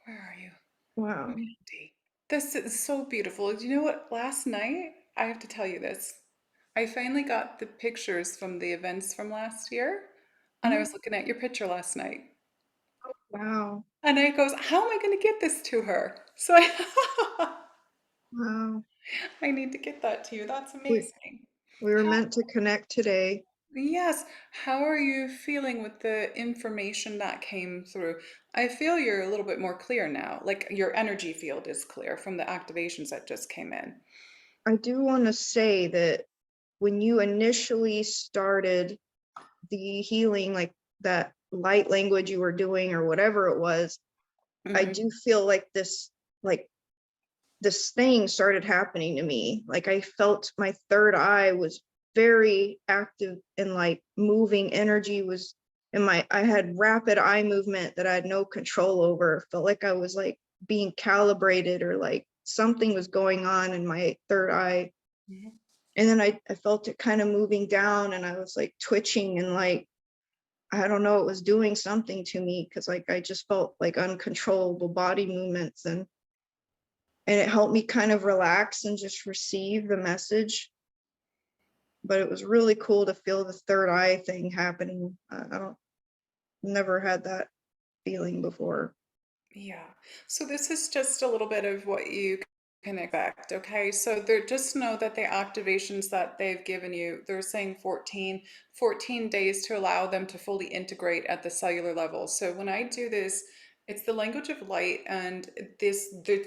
Where are you? Wow. Mandy. This is so beautiful. Do you know what? Last night, I have to tell you this. I finally got the pictures from the events from last year, and I Mhm. was looking at your picture last night. Wow. And I goes, how am I going to get this to her? So I, Wow. I need to get that to you. That's We amazing. we were meant to connect today. Yes. How are you feeling with the information that came through? I feel you're a little bit more clear now. Like your energy field is clear from the activations that just came in. I do want to say that when you initially started the healing, like that light language you were doing or whatever it was, I Hmm. do feel like this thing started happening to me. Like I felt my third eye was very active and like moving energy was in I had rapid eye movement that I had no control over. Felt like I was like being calibrated or like something was going on in my third eye. And then I felt it kind of moving down and I was like twitching and like I don't know, it was doing something to me because like I just felt like uncontrollable body movements and it helped me kind of relax and just receive the message. But it was really cool to feel the third eye thing happening. I don't never had that feeling before. Yeah. So this is just a little bit of what you can expect. Okay. So they're just know that the activations that they've given you, they're saying 14 days to allow them to fully integrate at the cellular level. So when I do this, it's the language of light and the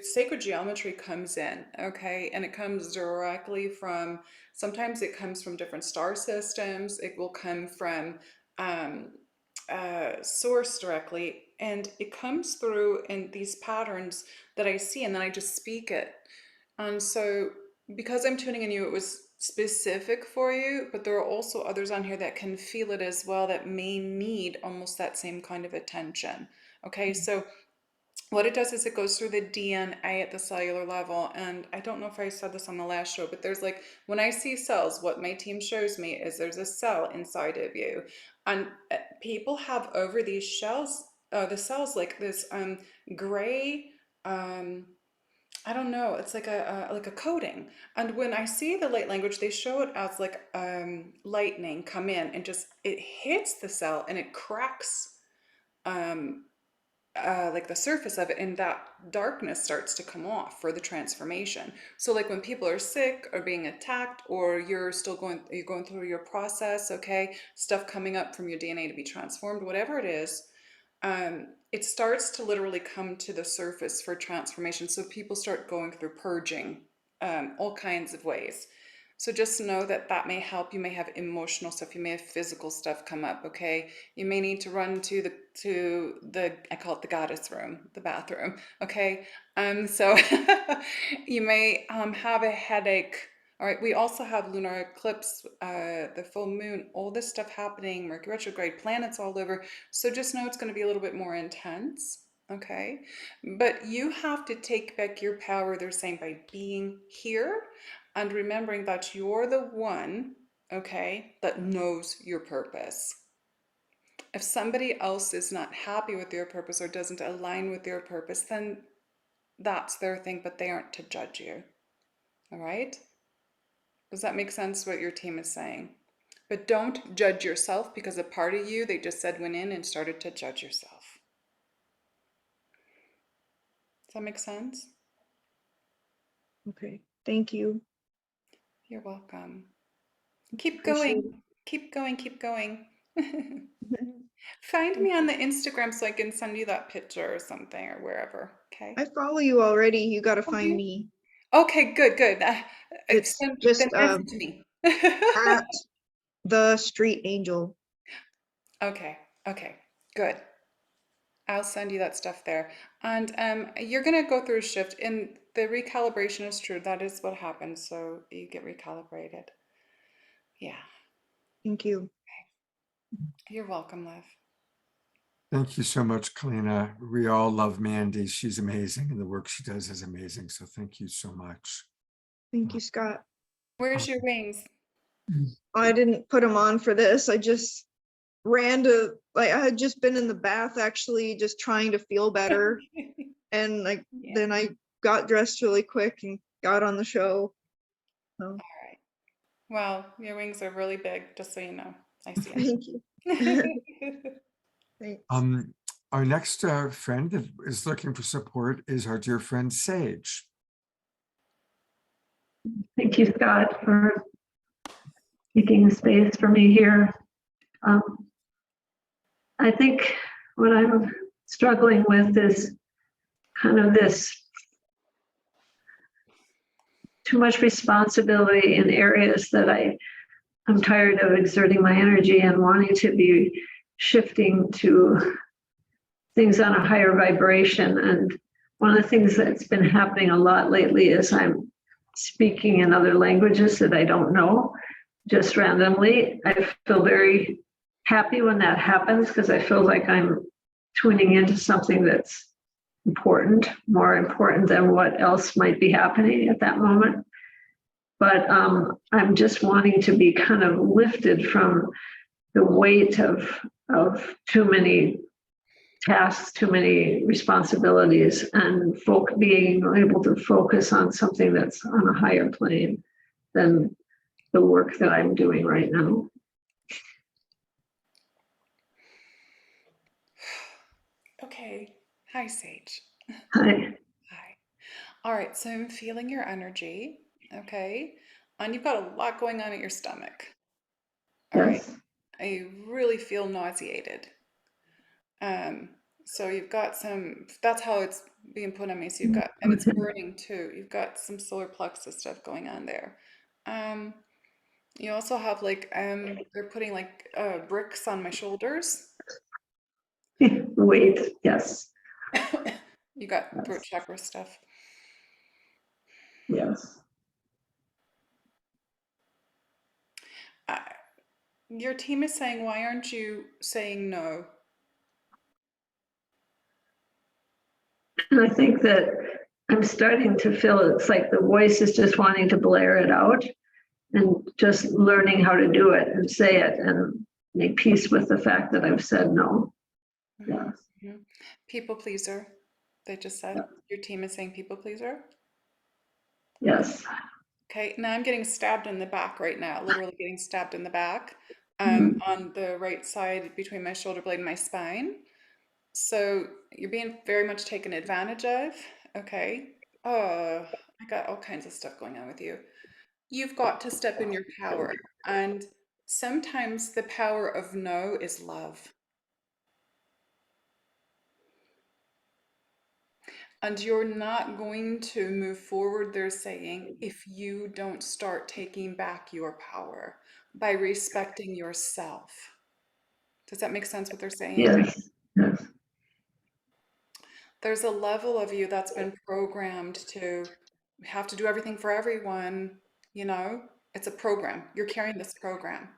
sacred geometry comes in. Okay. And it comes directly from, sometimes it comes from different star systems. It will come from, um, source directly, and it comes through in these patterns that I see, and then I just speak it. And so, because I'm tuning in you, it was specific for you, but there are also others on here that can feel it as well that may need almost that same kind of attention. Okay, so what it does is it goes through the DNA at the cellular level. And I don't know if I said this on the last show, but there's like, when I see cells, what my team shows me is there's a cell inside of you. And people have over these shells, the cells like this gray, um, I don't know, it's like a coating. And when I see the light language, they show it as like lightning come in and just, it hits the cell and it cracks. Um, like the surface of it, and that darkness starts to come off for the transformation. So like when people are sick or being attacked, or you're going through your process, okay, stuff coming up from your DNA to be transformed, whatever it is, it starts to literally come to the surface for transformation. So people start going through purging, all kinds of ways. So just know that that may help. You may have emotional stuff. You may have physical stuff come up. Okay. You may need to run to the I call it the goddess room, the bathroom. Okay. So you may have a headache. All right. We also have lunar eclipse, the full moon, all this stuff happening, Mercury retrograde, planets all over. So just know it's going to be a little bit more intense. Okay. But you have to take back your power, they're saying, by being here and remembering that you're the one, okay, that knows your purpose. If somebody else is not happy with your purpose or doesn't align with your purpose, then that's their thing, but they aren't to judge you. All right? Does that make sense what your team is saying? But don't judge yourself, because a part of you, they just said, went in and started to judge yourself. Does that make sense? Okay. Thank you. You're welcome. Keep Appreciate going. Keep going. Keep going. it. Find Thank me on you. the Instagram so I can send you that picture or something, or wherever. Okay. I follow you already. You got to Oh, do find you? me. Okay, good, good. It's Then just message me. at the Street Angel. Okay, okay, good. I'll send you that stuff there. And you're gonna go through a shift, and the recalibration is true. That is what happens. So you get recalibrated. Yeah. Thank you. You're welcome, love. Thank you so much, Keleena. We all love Mandy. She's amazing, and the work she does is amazing. So thank you so much. Thank you, Scott. Where's your wings? I didn't put them on for this. I just ran to, like, I had just been in the bath actually, just trying to feel better. And like, Yeah. then I got dressed really quick and got on the show. So, All right. Well, your wings are really big, just so you know. I see thank you. them. Thanks. Our next friend that is looking for support is our dear friend Sage. Thank you, Scott, for making space for me here. I think what I'm struggling with is kind of this too much responsibility in areas that I'm tired of exerting my energy and wanting to be shifting to things on a higher vibration. And one of the things that's been happening a lot lately is I'm speaking in other languages that I don't know just randomly. I feel very happy when that happens because I feel like I'm tuning into something that's important, more important than what else might be happening at that moment. But I'm just wanting to be kind of lifted from the weight of too many tasks, too many responsibilities, and being able to focus on something that's on a higher plane than the work that I'm doing right now. Okay. Hi, Sage. Hi. Hi. All right. So I'm feeling your energy. Okay. And you've got a lot going on at your stomach. All right. Yes. I really feel nauseated. So you've got some, that's how it's being put on me. So you've got, and it's Okay. burning too. You've got some solar plexus stuff going on there. You also have like, they're putting like bricks on my shoulders. Wait. Yes. You got throat Yes. chakra stuff. Yes. Uh, your team is saying, why aren't you saying no? And I think that I'm starting to feel it's like the voice is just wanting to blare it out and just learning how to do it and say it and make peace with the fact that I've said no. Yes. Mhm. People pleaser, they just said. Yeah. Your team is saying people pleaser. Yes. Okay, now I'm getting stabbed in the back right now, literally getting stabbed in the back, Mhm. on the right side between my shoulder blade and my spine. So you're being very much taken advantage of. Okay. Oh, I got all kinds of stuff going on with you. You've got to step in your power. And sometimes the power of no is love. And you're not going to move forward, they're saying, if you don't start taking back your power by respecting yourself. Does that make sense what they're saying? Yes. Yes. There's a level of you that's been programmed to have to do everything for everyone, you know? It's a program. You're carrying this program.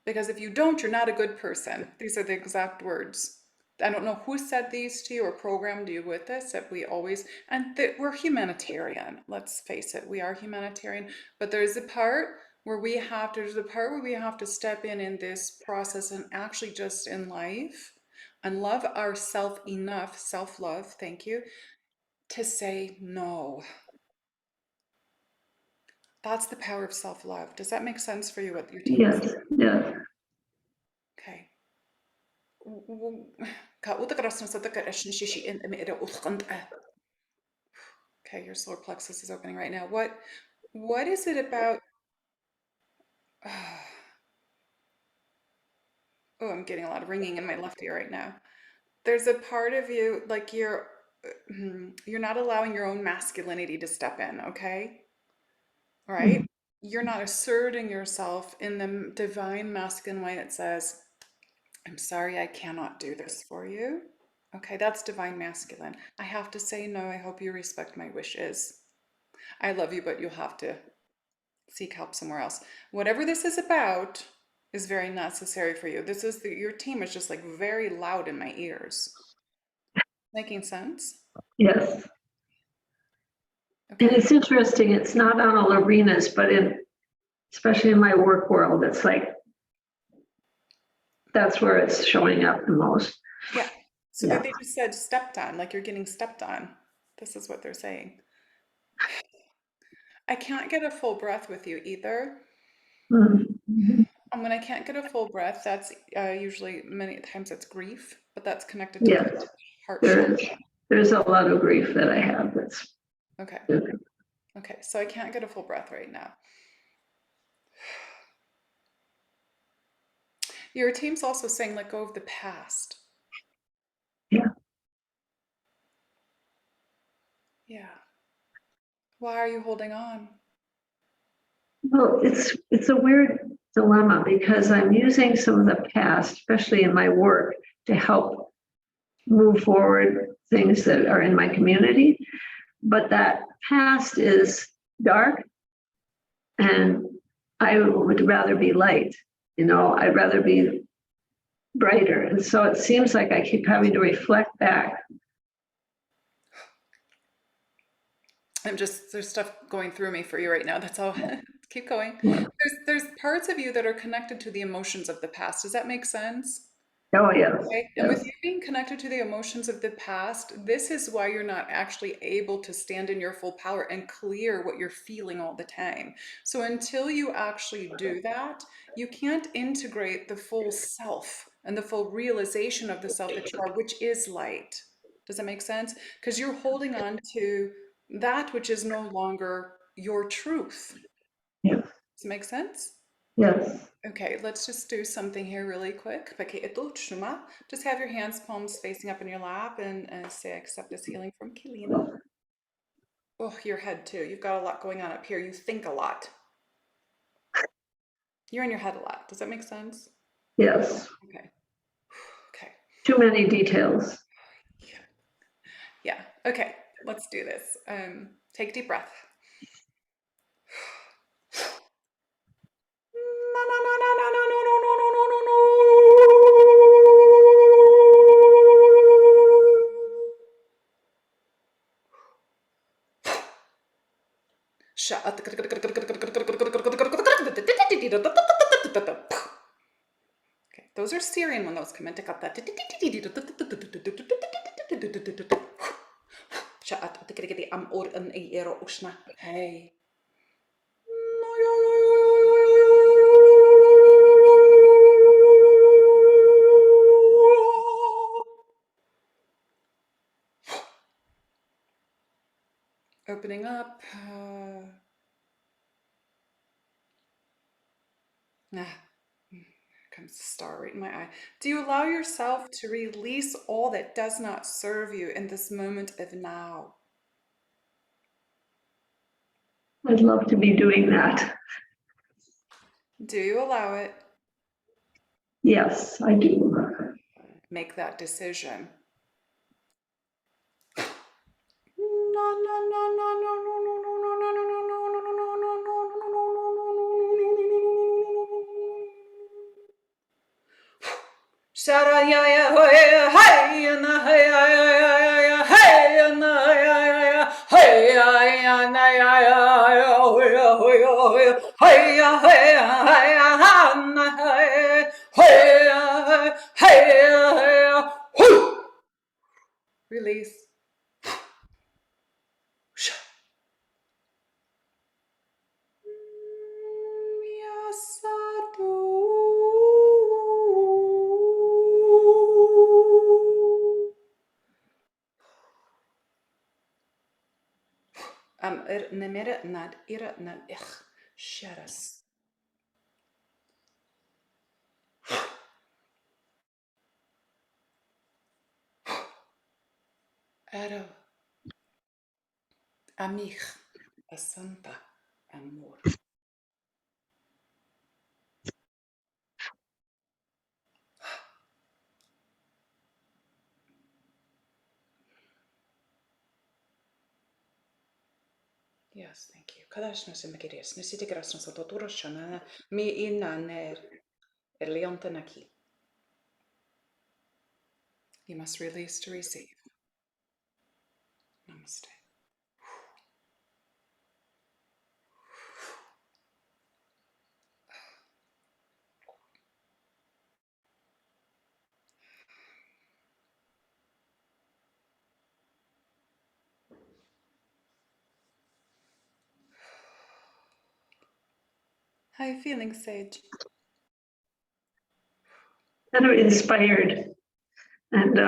Because if you don't, you're not a good person. These are the exact words. I don't know who said these to you or programmed you with this, that we always, and that we're humanitarian. Let's face it, we are humanitarian. But there's a part where we have to step in this process and actually just in life and love ourself enough, self-love, thank you, to say no. That's the power of self-love. Does that make sense for you, what your team is? Yes. Yes. Okay. Okay, your solar plexus is opening right now. What is it about? Oh, I'm getting a lot of ringing in my left ear right now. There's a part of you like you're not allowing your own masculinity to step in, okay? All right? Mhm. You're not asserting yourself in the divine masculine way that says, I'm sorry, I cannot do this for you. Okay, that's divine masculine. I have to say no. I hope you respect my wishes. I love you, but you'll have to seek help somewhere else. Whatever this is about is very necessary for you. Your team is just like very loud in my ears. Making sense? Yes. And Okay. it's interesting. It's not on all arenas, but in especially in my work world. It's like, that's where it's showing up the most. Yeah. So Yeah. they just said stepped on, like you're getting stepped on. This is what they're saying. I can't get a full breath with you either. Mhm. And when I can't get a full breath, that's usually many times it's grief, but that's connected to the Yes, heart there chakra. is. There's a lot of grief that I have. That's Okay. Okay. So I can't get a full breath right now. Your team's also saying let go of the past. yeah. Yeah. Why are you holding on? Well, it's a weird dilemma because I'm using some of the past, especially in my work, to help move forward things that are in my community. But that past is dark, and I would rather be light. I'd rather be brighter. And so it seems like I keep having to reflect back. There's stuff going through me for you right now. That's all. Keep going. There's parts of you that are connected to the emotions of the past. Does that make sense? Oh, yes. Okay. And with Yes. you being connected to the emotions of the past, this is why you're not actually able to stand in your full power and clear what you're feeling all the time. So until you actually do that, you can't integrate the full self and the full realization of the self that you are, which is light. Does that make sense? Because you're holding on to that which is no longer your truth. Yeah. Does it make sense? Yes. Okay, let's just do something here really quick. Just have your hands, palms facing up in your lap and say, I accept this healing from Keleena. Oh, your head too. You've got a lot going on up here. You think a lot. You're in your head a lot. Does that make sense? Yes. Okay. Okay. Too many details. Yeah. Okay, let's do this. Take a deep breath. Okay, those are Syrian when those come in. Hey. Opening up. Here comes the star right in my eye. Do you allow yourself to release all that does not serve you in this moment of now? I'd love to be doing that. Do you allow it? Yes, I do. Make that decision. Release. Namira nad ira nad ich sharas. Ero amich asanta amor. Yes, thank you. Kadashna semakiris, nisitigrasna sototurashana, mi inaner, erliontanaki. You must release to receive. Namaste. How are you feeling, Sage? Kind of inspired and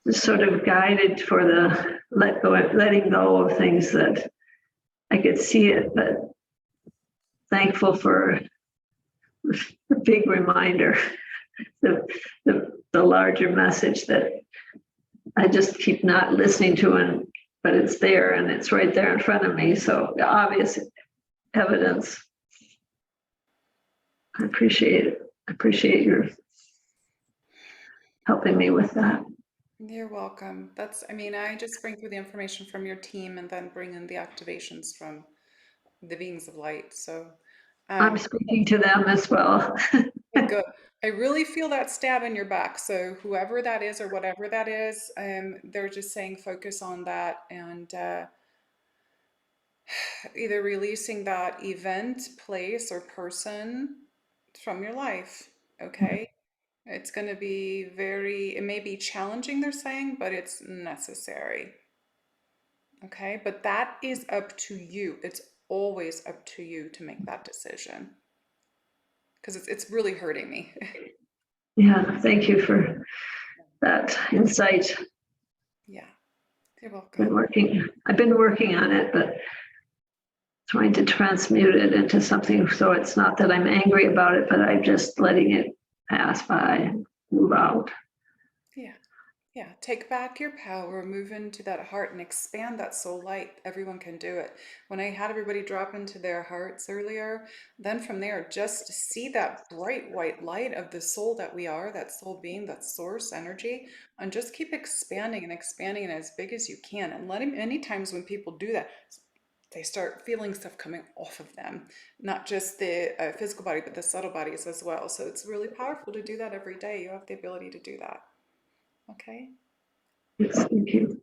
sort of guided for the letting go of things that I could see it, but thankful for the big reminder, the larger message that I just keep not listening to, but it's there and it's right there in front of me. So the obvious evidence. I appreciate it. I appreciate your helping me with that. You're welcome. I just bring through the information from your team and then bring in the activations from the beings of light. So, I'm um, speaking to them as well. good. I really feel that stab in your back. So whoever that is or whatever that is, they're just saying focus on that and either releasing that event, place, or person from your life. Okay. It's going to be it may be challenging, they're saying, but it's necessary. Okay. But that is up to you. It's always up to you to make that decision because it's really hurting me. Yeah, thank you for that insight. Yeah. You're welcome. I've been working on it, but trying to transmute it into something so it's not that I'm angry about it, but I'm just letting it pass by and move out. Yeah. Yeah. Take back your power, move into that heart and expand that soul light. Everyone can do it. When I had everybody drop into their hearts earlier, then from there, just to see that bright white light of the soul that we are, that soul being, that source energy, and just keep expanding and expanding it as big as you can. And letting many times when people do that, they start feeling stuff coming off of them, not just the physical body, but the subtle bodies as well. So it's really powerful to do that every day. You have the ability to do that. Okay. Yes, thank you.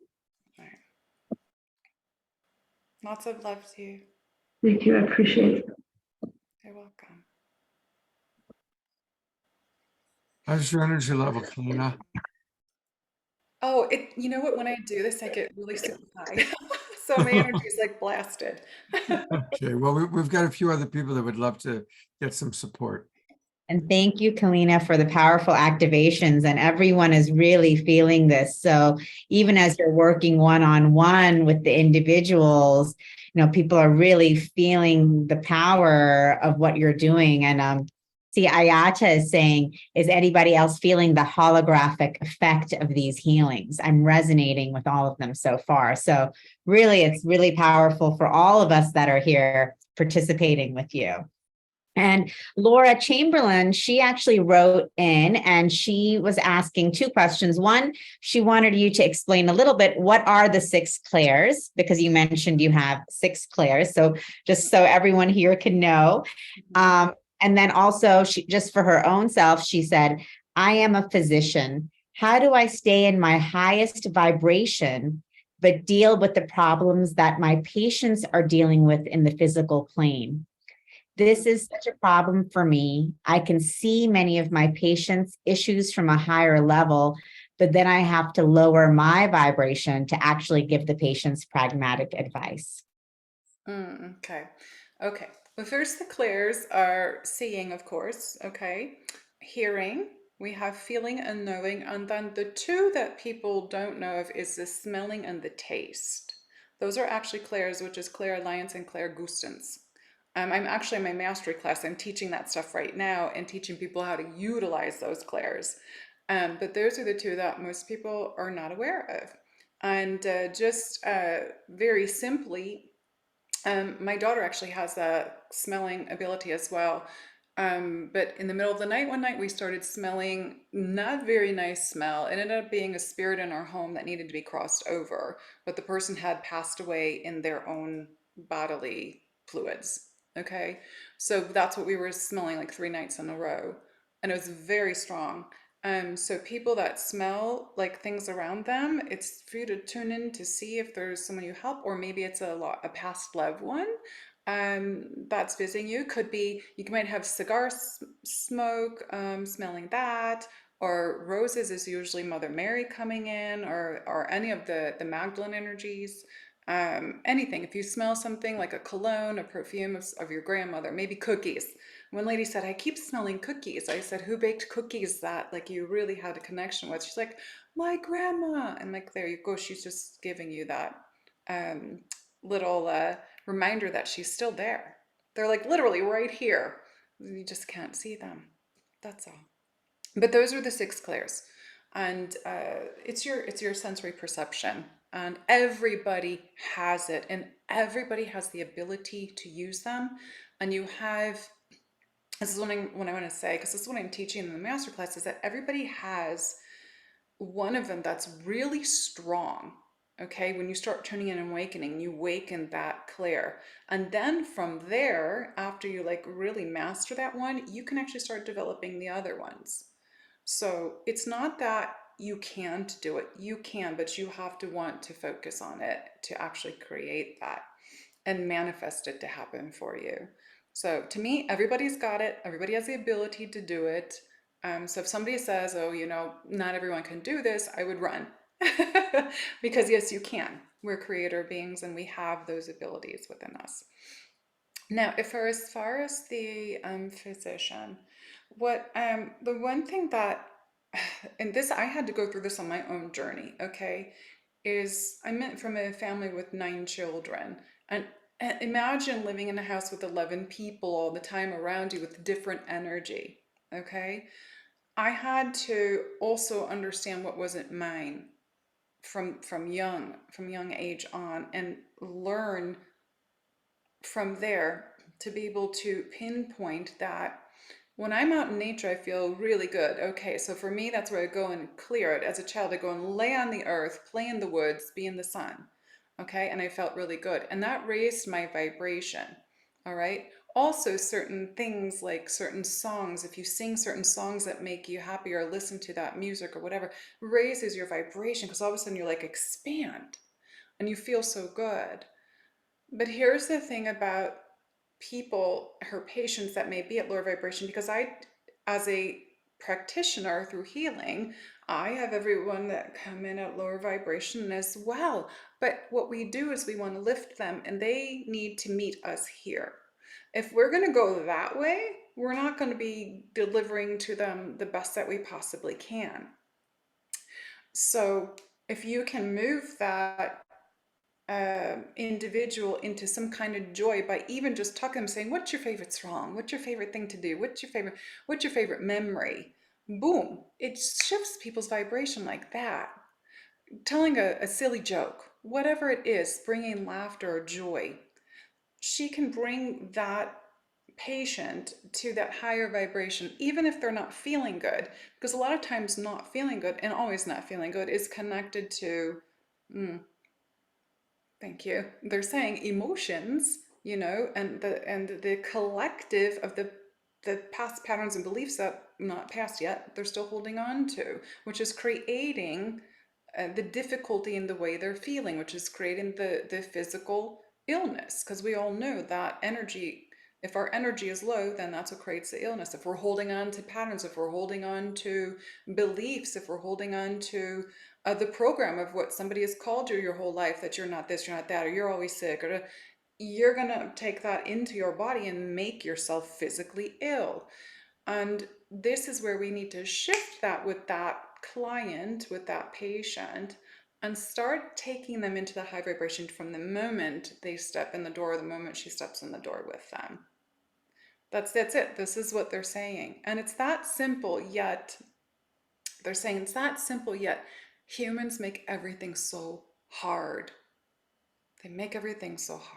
All right. Lots of love to you. Thank you. I appreciate it. You're welcome. How's your energy level, Keleena? Oh, you know what? When I do this, I get really super high. So my energy is like blasted. Okay, well, we've got a few other people that would love to get some support. And thank you, Keleena, for the powerful activations. And everyone is really feeling this. So even as you're working one-on-one with the individuals, people are really feeling the power of what you're doing. And see, Ayata is saying, is anybody else feeling the holographic effect of these healings? I'm resonating with all of them so far. So really, it's really powerful for all of us that are here participating with you. And Laura Chamberlain, she actually wrote in and she was asking two questions. One, she wanted you to explain a little bit, what are the 6 clairs? Because you mentioned you have 6 clairs. So just so everyone here can know. And then also, just for her own self, she said, I am a physician. How do I stay in my highest vibration, but deal with the problems that my patients are dealing with in the physical plane? This is such a problem for me. I can see many of my patients' issues from a higher level, but then I have to lower my vibration to actually give the patients pragmatic advice. Okay. Okay. Well, first, the clairs are seeing, of course. Okay. Hearing, we have feeling and knowing. And then the 2 that people don't know of is the smelling and the taste. Those are actually clairs, which is clairalliance and clairgustance. I'm actually in my mastery class. I'm teaching that stuff right now and teaching people how to utilize those clairs. But those are the 2 that most people are not aware of. And just very simply, my daughter actually has a smelling ability as well. But in the middle of the night, one night, we started smelling not very nice smell. It ended up being a spirit in our home that needed to be crossed over, but the person had passed away in their own bodily fluids. Okay. So that's what we were smelling like 3 nights in a row. And it was very strong. So people that smell like things around them, it's for you to tune in to see if there's someone you help, or maybe it's a past loved one that's visiting you. Could be you might have cigar smoke, smelling that, or roses is usually Mother Mary coming in, or any of the Magdalene energies. Anything. If you smell something like a cologne, a perfume of your grandmother, maybe cookies. One lady said, I keep smelling cookies. I said, who baked cookies that like you really had a connection with? She's like, my grandma. And like, there you go. She's just giving you that little reminder that she's still there. They're like literally right here. You just can't see them. That's all. But those are the 6 clairs. And it's your sensory perception. And everybody has it. And everybody has the ability to use them. And you have, this is what I want to say, because this is what I'm teaching in the masterclass, is that everybody has one of them that's really strong. Okay, when you start tuning in and awakening, you waken that clair. And then from there, after you like really master that one, you can actually start developing the other ones. So it's not that you can't do it. You can, but you have to want to focus on it to actually create that and manifest it to happen for you. So to me, everybody's got it. Everybody has the ability to do it. So if somebody says, oh, you know, not everyone can do this, I would run. Because yes, you can. We're creator beings and we have those abilities within us. Now, as far as the physician, what the one thing that, and this I had to go through this on my own journey, okay, is I meant from a family with 9 children, and imagine living in a house with 11 people all the time around you with different energy, okay? I had to also understand what wasn't mine from young age on, and learn from there to be able to pinpoint that when I'm out in nature, I feel really good. Okay, so for me, that's where I go and clear it. As a child, I go and lay on the earth, play in the woods, be in the sun. Okay, and I felt really good. And that raised my vibration. All right. Also, certain things like certain songs, if you sing certain songs that make you happy or listen to that music or whatever, raises your vibration, because all of a sudden you're like expand and you feel so good. But here's the thing about people, her patients that may be at lower vibration, because I, as a practitioner through healing, I have everyone that come in at lower vibration as well. But what we do is we want to lift them, and they need to meet us here. If we're going to go that way, we're not going to be delivering to them the best that we possibly can. So if you can move that individual into some kind of joy by even just talking, saying, what's your favorite song? What's your favorite thing to do? What's your favorite memory? Boom, it shifts people's vibration like that. Telling a silly joke, whatever it is, bringing laughter or joy, she can bring that patient to that higher vibration, even if they're not feeling good. Because a lot of times not feeling good, and always not feeling good, is connected to thank you. They're saying emotions, you know, and the collective of the past patterns and beliefs that not past yet, they're still holding on to, which is creating the difficulty in the way they're feeling, which is creating the physical illness. Because we all know that energy, if our energy is low, then that's what creates the illness. If we're holding on to patterns, if we're holding on to beliefs, if we're holding on to the program of what somebody has called you your whole life, that you're not this, you're not that, or you're always sick, or you're going to take that into your body and make yourself physically ill. And this is where we need to shift that with that client, with that patient, and start taking them into the high vibration from the moment they step in the door, the moment she steps in the door with them. That's it. This is what they're saying. And it's that simple, yet they're saying it's that simple, yet humans make everything so hard. They make everything so hard.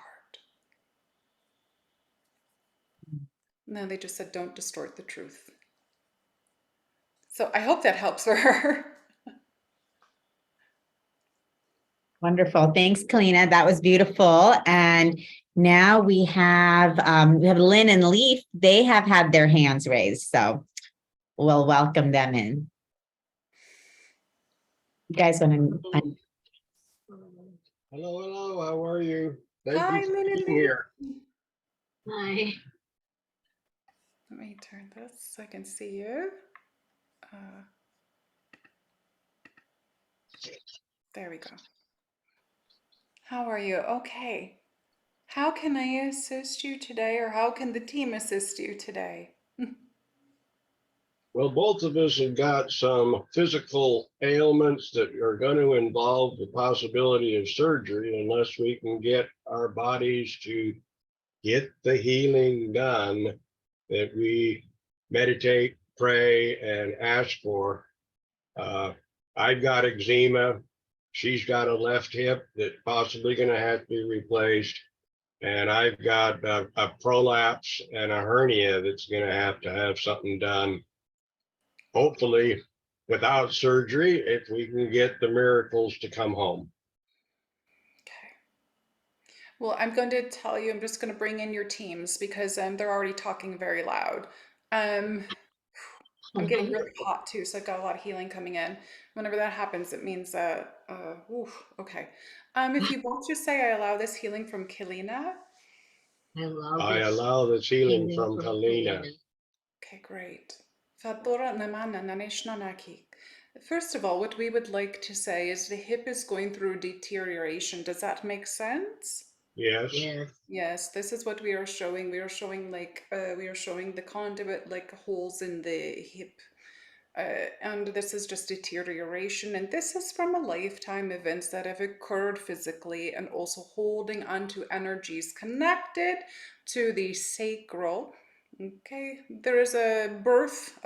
No, they just said, don't distort the truth. So I hope that helps for her. Wonderful. Thanks, Keleena. That was beautiful. And now we have Lynn and Leaf. They have had their hands raised, so we'll welcome them in. You guys want to? Hello, how are you? Thank Hi, you for Lynn and being Leaf. here. Hi. Let me turn this so I can see you. There we go. How are you? Okay. How can I assist you today, or how can the team assist you today? Well, both of us have got some physical ailments that are going to involve the possibility of surgery unless we can get our bodies to get the healing done that we meditate, pray, and ask for. I've got eczema. She's got a left hip that's possibly going to have to be replaced. And I've got a prolapse and a hernia that's going to have something done. Hopefully, without surgery, if we can get the miracles to come home. Okay. Well, I'm going to tell you, I'm just going to bring in your teams because they're already talking very loud. Um, I'm getting really hot too, so I've got a lot of healing coming in. Whenever that happens, it means okay. If you both just say I allow this healing from Keleena. I allow this healing from Keleena. Okay, great. First of all, what we would like to say is the hip is going through deterioration. Does that make sense? Yes. Yes, this is what we are showing. We are showing we are showing the conduit, like holes in the hip. And this is just deterioration. And this is from a lifetime events that have occurred physically and also holding onto energies connected to the sacral. Okay, there is a birth.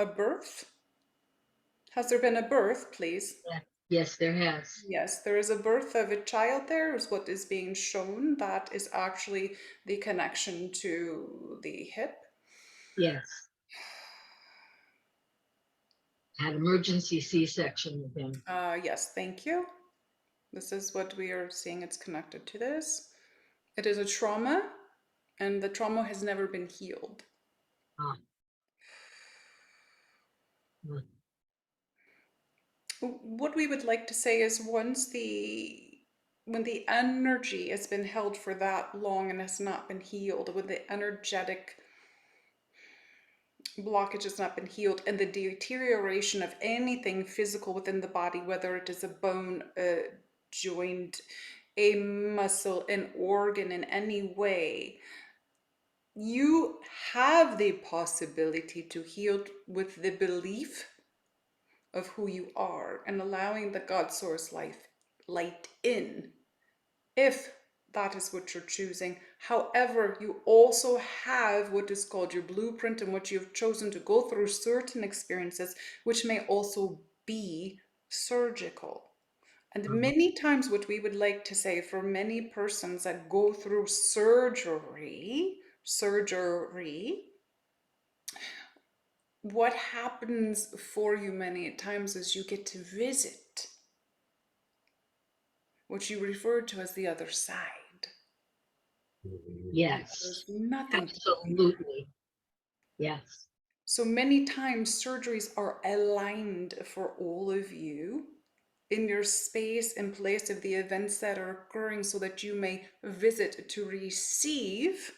Has there been a birth, please? Yes, there has. Yes, there is a birth of a child there, is what is being shown. That is actually the connection to the hip. Yes. Had emergency C-section with him. Yes, thank you. This is what we are seeing. It's connected to this. It is a trauma, and the trauma has never been healed. Ah. Mm. What we would like to say is when the energy has been held for that long and has not been healed, when the energetic blockage has not been healed, and the deterioration of anything physical within the body, whether it is a bone, a joint, a muscle, an organ in any way, you have the possibility to heal with the belief of who you are and allowing the God source light in, if that is what you're choosing. However, you also have what is called your blueprint and what you've chosen to go through certain experiences, which may also be surgical. And many times what we would like to say for many persons that go through surgery, what happens for you many times is you get to visit what you refer to as the other side. Yes. There's nothing. Absolutely. Yes. So many times surgeries are aligned for all of you in your space and place of the events that are occurring so that you may visit to receive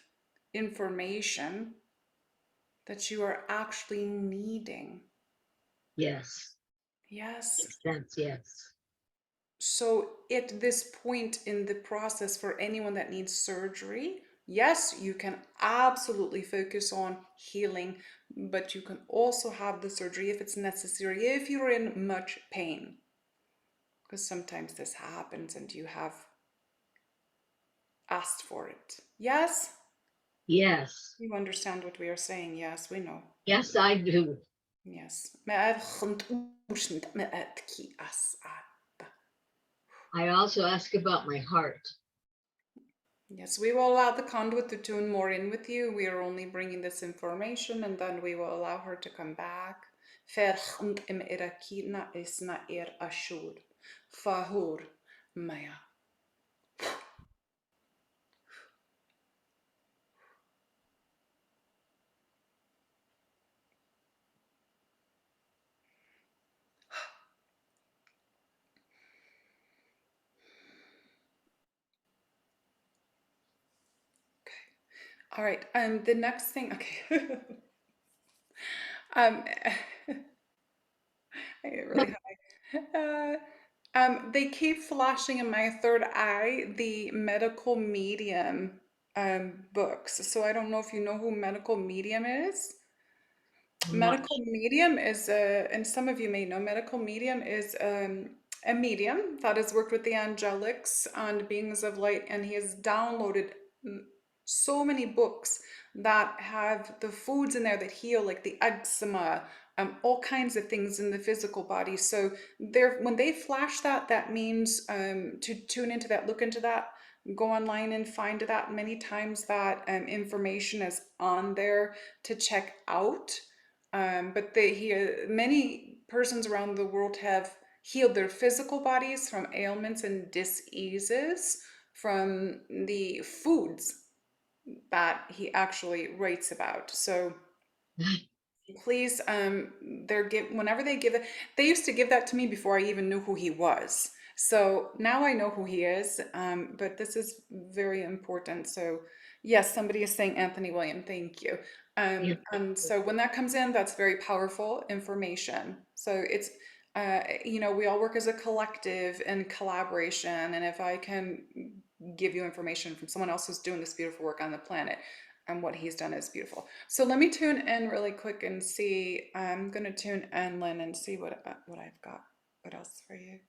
information that you are actually needing. Yes. Yes. Makes sense. Yes. So at this point in the process, for anyone that needs surgery, yes, you can absolutely focus on healing, but you can also have the surgery if it's necessary, if you're in much pain. Because sometimes this happens and you have asked for it. Yes? Yes. You understand what we are saying? Yes, we know. Yes, I do. Yes. I also ask about my heart. Yes, we will allow the conduit to tune more in with you. We are only bringing this information and then we will allow her to come back. Fahur Maya. All right. The next thing, okay. I get really high. They keep flashing in my third eye the medical medium books. So I don't know if you know who medical medium is. I'm not Medical medium is and some of you may know, medical medium is a medium that has worked with the angelics and beings of light, and he has downloaded so many books that have the foods in there that heal, like the eczema, all kinds of things in the physical body. So there, when they flash that, that means to tune into that, look into that, go online and find that. Many times that information is on there to check out. But many persons around the world have healed their physical bodies from ailments and diseases from the foods that he actually writes about. So please, whenever they give it, they used to give that to me before I even knew who he was. So now I know who he is, but this is very important. So yes, somebody is saying Anthony William, thank you. Yeah. And so when that comes in, that's very powerful information. So it's, we all work as a collective and collaboration. And if I can give you information from someone else who's doing this beautiful work on the planet, and what he's done is beautiful. So let me tune in really quick and see. I'm going to tune in, Lynn, and see what I've got. What else for you?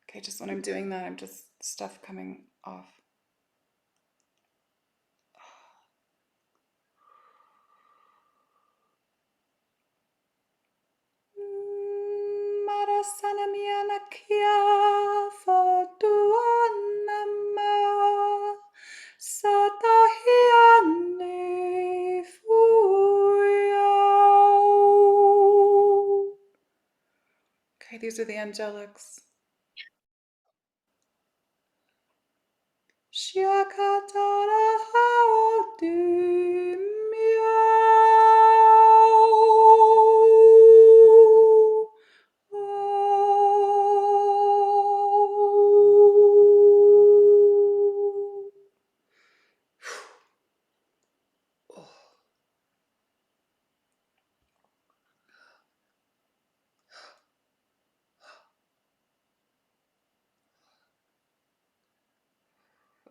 Okay, just when I'm doing that, I'm just stuff coming off. Marasanamiana kia fotuanama satahiane fuyao. Okay, these are the angelics. Shiakatara haotu miau.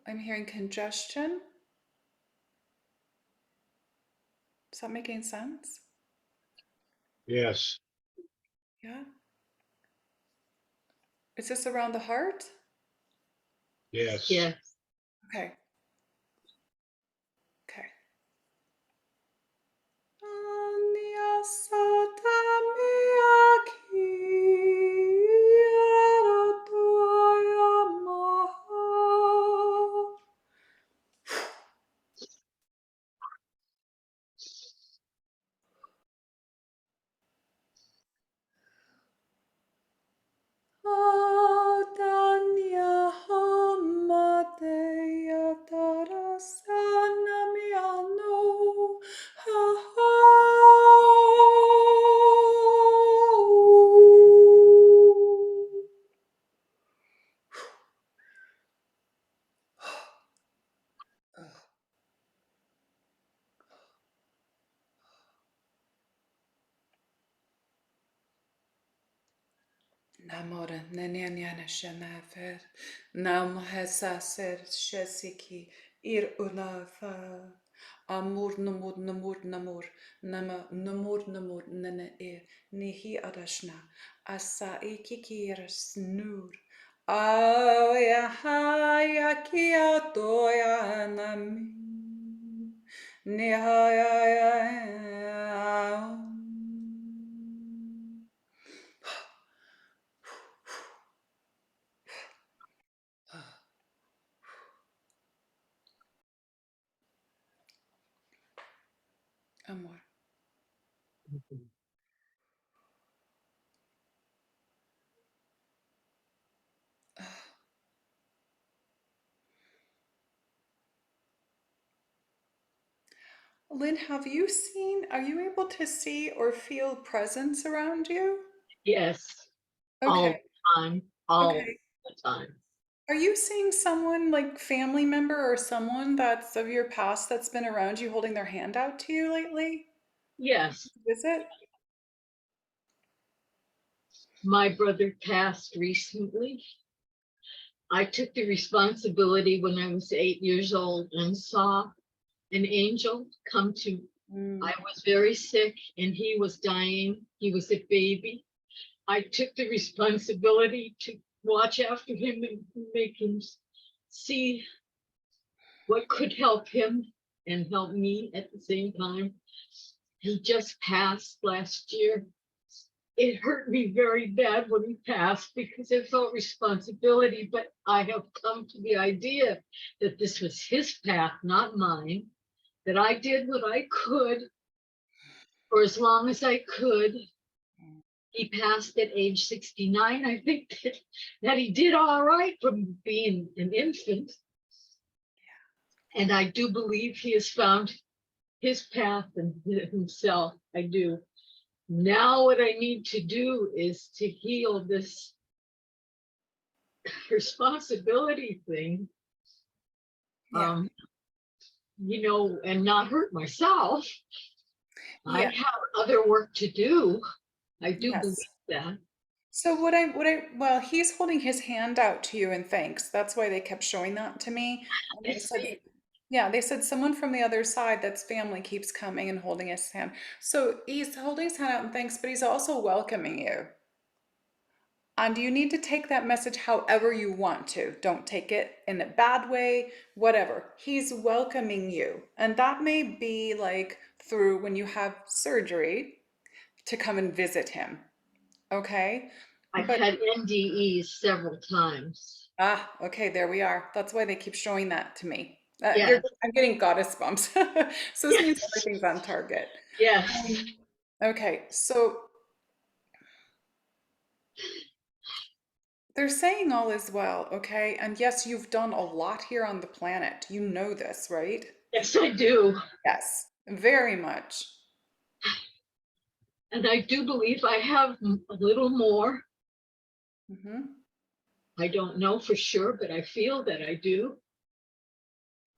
I'm hearing congestion. Is that making sense? Yes. Yeah. Is this around the heart? Yes. Yeah. Okay. Okay. Namora nenyana shanafer nam hesaser shesiki ir unafa amur namur nama nana nihi adashna asa ikikir snur aya haya kia toya nami nihaya. Amor. Lynn, are you able to see or feel presence around you? Yes. All Okay, the time. All okay. the time. Are you seeing someone like family member or someone that's of your past that's been around you holding their hand out to you lately? Yes, Visit? my brother passed recently. I took the responsibility when I was 8 years old and saw an angel come to. Mm. I was very sick and he was dying. He was a baby. I took the responsibility to watch after him and make him see what could help him and help me at the same time. He just passed last year. It hurt me very bad when he passed because I felt responsibility, but I have come to the idea that this was his path, not mine, that I did what I could for as long as I could. He passed at age 69. I think that he did all right from being an infant. And I do believe he has found his path and himself. I do. Now what I need to do is to heal this responsibility thing, Yeah. And not hurt myself. I Yeah. have other work to do. I do Yes. believe that. So well, he's holding his hand out to you in thanks. That's why they kept showing that to me. And I they said, see. yeah, they said someone from the other side that's family keeps coming and holding his hand. So he's holding his hand out in thanks, but he's also welcoming you. And you need to take that message however you want to. Don't take it in a bad way, whatever. He's welcoming you. And that may be like through when you have surgery to come and visit him. Okay? I've But had NDEs several times. okay, there we are. That's why they keep showing that to me. Yes, I'm getting goddess bumps. So this means yes, everything's on target. yes. Okay, so they're saying all is well, okay? And yes, you've done a lot here on the planet. You know this, right? Yes, I do. Yes, very much. And I do believe I have a little more. Hmm. I don't know for sure, but I feel that I do.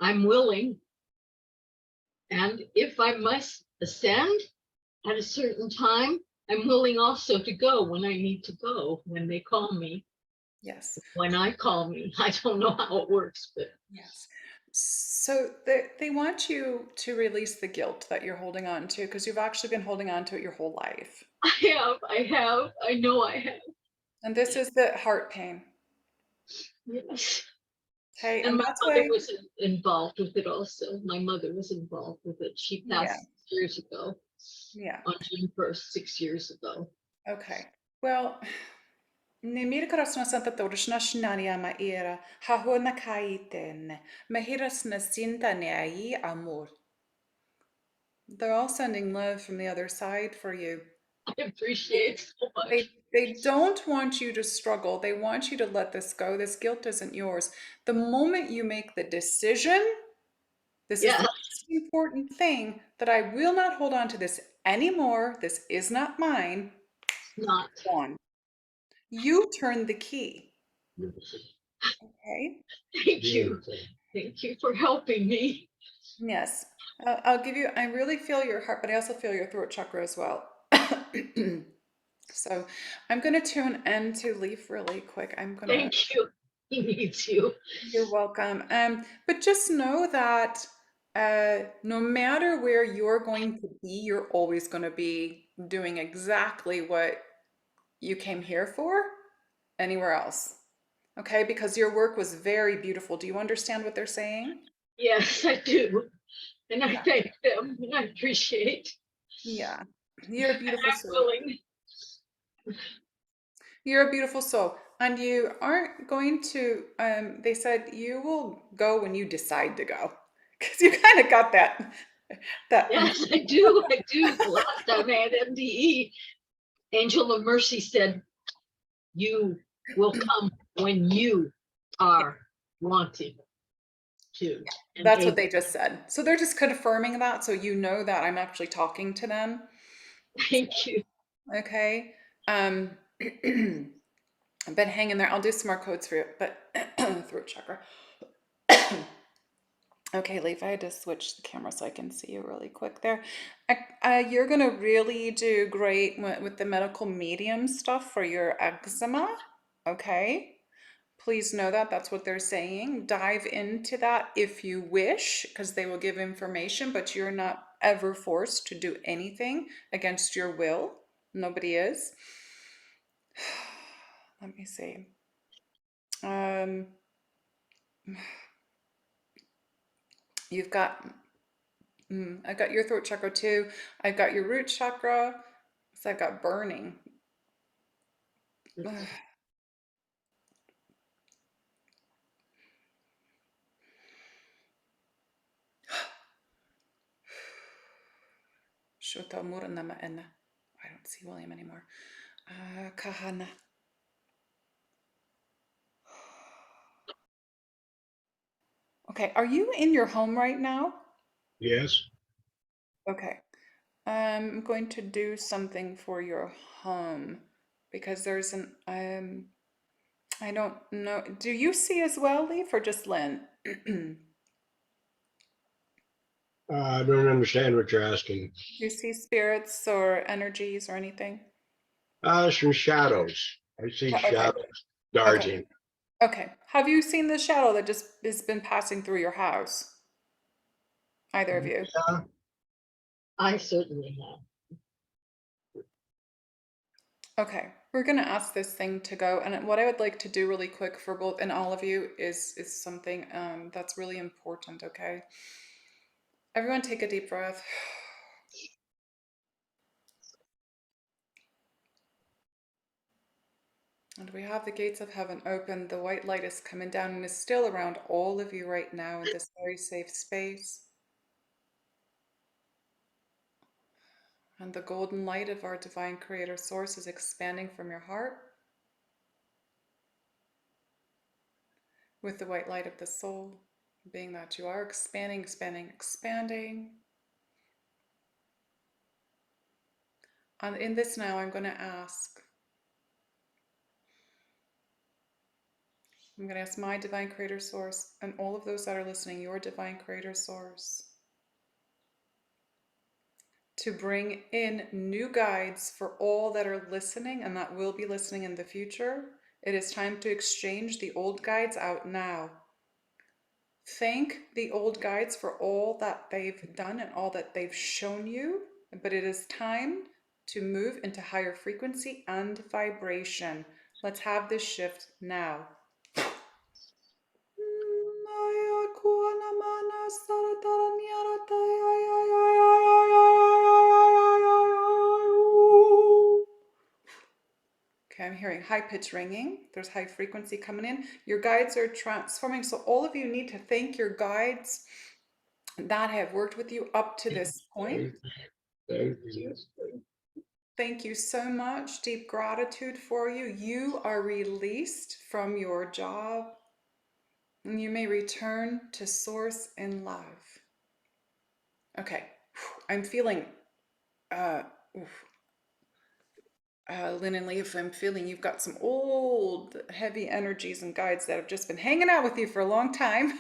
I'm willing. And if I must ascend at a certain time, I'm willing also to go when I need to go, when they call me, Yes, when I call me. I don't know how it works, but yes. So they want you to release the guilt that you're holding on to because you've actually been holding on to it your whole life. I know I have. And this is the heart pain. Yes. Okay, And and my that's mother why, was involved with it also. My mother was involved with it. She yeah, passed 6 years ago, yeah. on June 1st, 6 years ago. Okay. Well, Nimirkarasna Santa Torshna Shnania ma era, Hahona Kaiten, Mahirasna Sinta Nei Amor. They're all sending love from the other side for you. I appreciate so much. They don't want you to struggle. They want you to let this go. This guilt isn't yours. The moment you make the decision, this is the Yeah, most important thing, that I will not hold on to this anymore. This is not mine. not. On. You turn the key. Okay? Thank you. Thank you for helping me. Yes. I'll give you, I really feel your heart, but I also feel your throat chakra as well. So I'm going to tune in to Leaf really quick. I'm going to, Thank you. He needs you. you're welcome. But just know that no matter where you're going to be, you're always going to be doing exactly what you came here for anywhere else. Okay? Because your work was very beautiful. Do you understand what they're saying? Yes, I do. And I Yeah. thank them and I appreciate. Yeah. You're a beautiful I'm soul. willing. You're a beautiful soul. And you aren't going to, they said you will go when you decide to go. Because you kind of got that. Yes, I do. I do. The last time I had MDE, Angel of Mercy said, you will come when you are wanting to. And That's what they just said. So they're just confirming that. So you know that I'm actually talking to them. thank you. Okay. I've been hanging there. I'll do some more codes for you, but throat chakra. Okay, Leaf, I had to switch the camera so I can see you really quick there. You're going to really do great with the medical medium stuff for your eczema. Okay. Please know that that's what they're saying. Dive into that if you wish, because they will give information, but you're not ever forced to do anything against your will. Nobody is. Let me see. You've got, I've got your throat chakra too. I've got your root chakra. So I've got burning. Shota Muranama Enna. I don't see William anymore. Kahana. Okay, are you in your home right now? Yes. Okay. I'm going to do something for your home because there's an I don't know. Do you see as well, Leaf, or just Lynn? I don't understand what you're asking. Do you see spirits or energies or anything? Some shadows. I see Okay. shadows Okay. darting. Okay. Have you seen the shadow that just has been passing through your house? Either of you? Yeah. I certainly have. Okay. We're gonna ask this thing to go, and what I would like to do really quick for both and all of you is something that's really important. Okay. Everyone, take a deep breath. And we have the gates of heaven open. The white light is coming down and is still around all of you right now in this very safe space. And the golden light of our divine creator source is expanding from your heart with the white light of the soul, being that you are expanding, expanding, expanding. And in this now, I'm going to ask my divine creator source and all of those that are listening, your divine creator source, to bring in new guides for all that are listening and that will be listening in the future. It is time to exchange the old guides out now. Thank the old guides for all that they've done and all that they've shown you, but it is time to move into higher frequency and vibration. Let's have this shift now. Okay, I'm hearing high pitch ringing. There's high frequency coming in. Your guides are transforming. So all of you need to thank your guides that have worked with you up to this point. Thank you. Thank you so much. Deep gratitude for you. You are released from your job and you may return to source in love. Okay, I'm feeling, Lynn and Leaf, I'm feeling you've got some old heavy energies and guides that have just been hanging out with you for a long time.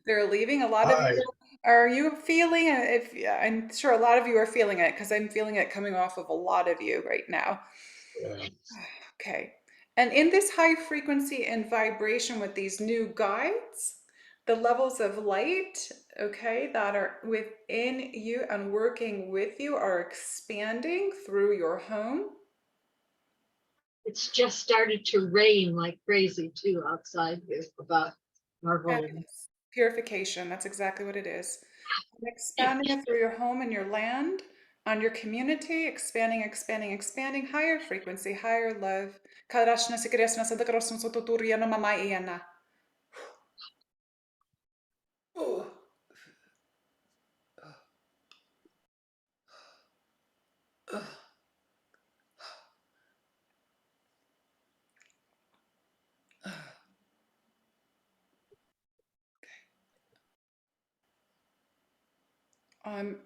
They're leaving. A lot of Hi. you, are you feeling it? I'm sure a lot of you are feeling it because I'm feeling it coming off of a lot of you right now. Okay. And in this high frequency and vibration with these new guides, the levels of light, okay, that are within you and working with you are expanding through your home. It's just started to rain like crazy too outside here about our home. Fabulous. Purification, that's exactly what it is. And expanding it through your home and your land, on your community, expanding, expanding, expanding, higher frequency, higher love.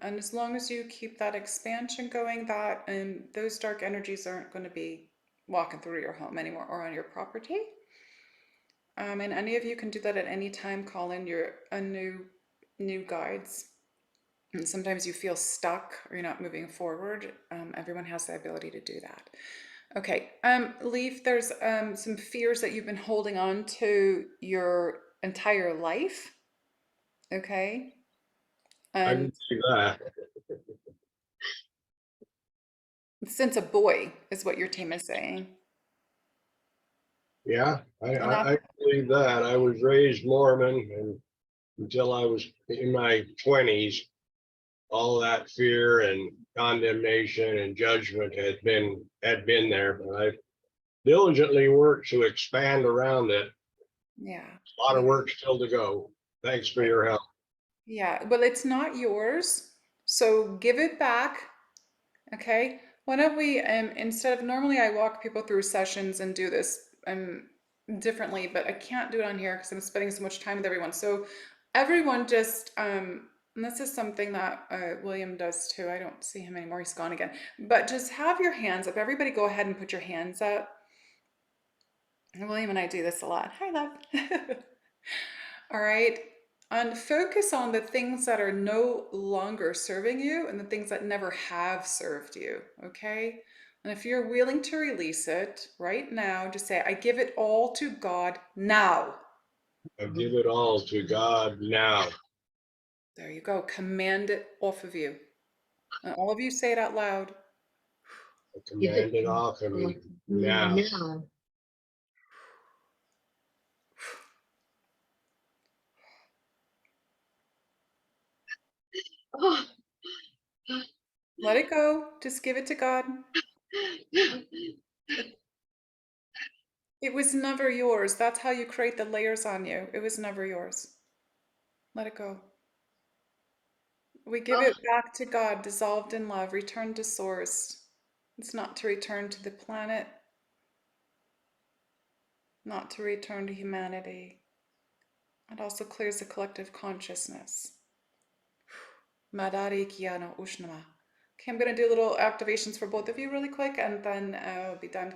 And as long as you keep that expansion going, that and those dark energies aren't going to be walking through your home anymore or on your property. And any of you can do that at any time. Call in your new guides. And sometimes you feel stuck or you're not moving forward. Everyone has the ability to do that. Okay, Leaf, there's some fears that you've been holding on to your entire life. Okay. I And can see that. since a boy is what your team is saying. Yeah, And that, I believe that. I was raised Mormon, and until I was in my 20s, all that fear and condemnation and judgment had been there, but I diligently worked to expand around it. yeah. A lot of work still to go. Thanks for your help. Yeah, well, it's not yours, so give it back. Okay. Why don't we, instead of normally I walk people through sessions and do this differently, but I can't do it on here because I'm spending so much time with everyone. So everyone just, and this is something that William does too. I don't see him anymore. He's gone again. But just have your hands up. Everybody go ahead and put your hands up. And William and I do this a lot. Hi, love. All right. And focus on the things that are no longer serving you and the things that never have served you. Okay. And if you're willing to release it right now, just say, I give it all to God now. I give it all to God now. There you go. Command it off of you. And all of you say it out loud. I command it off of me now. Oh. Let it go. Just give it to God. It was never yours. That's how you create the layers on you. It was never yours. Let it go. We give it back to God, dissolved in love, return to source. It's not to return to the planet, not to return to humanity. It also clears the collective consciousness. Madari Kiana Ushnama. Okay, I'm going to do little activations for both of you really quick, and then I'll be done.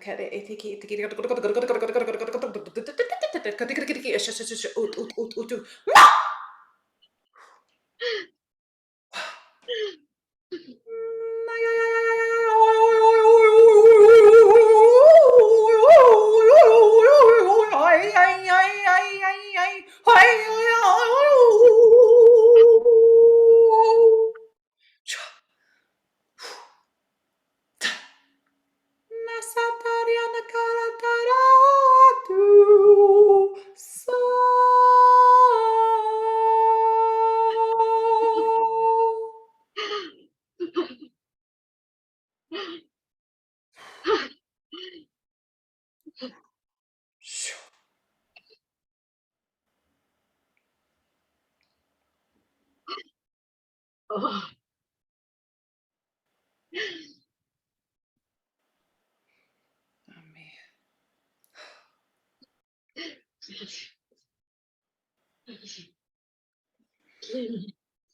Oh.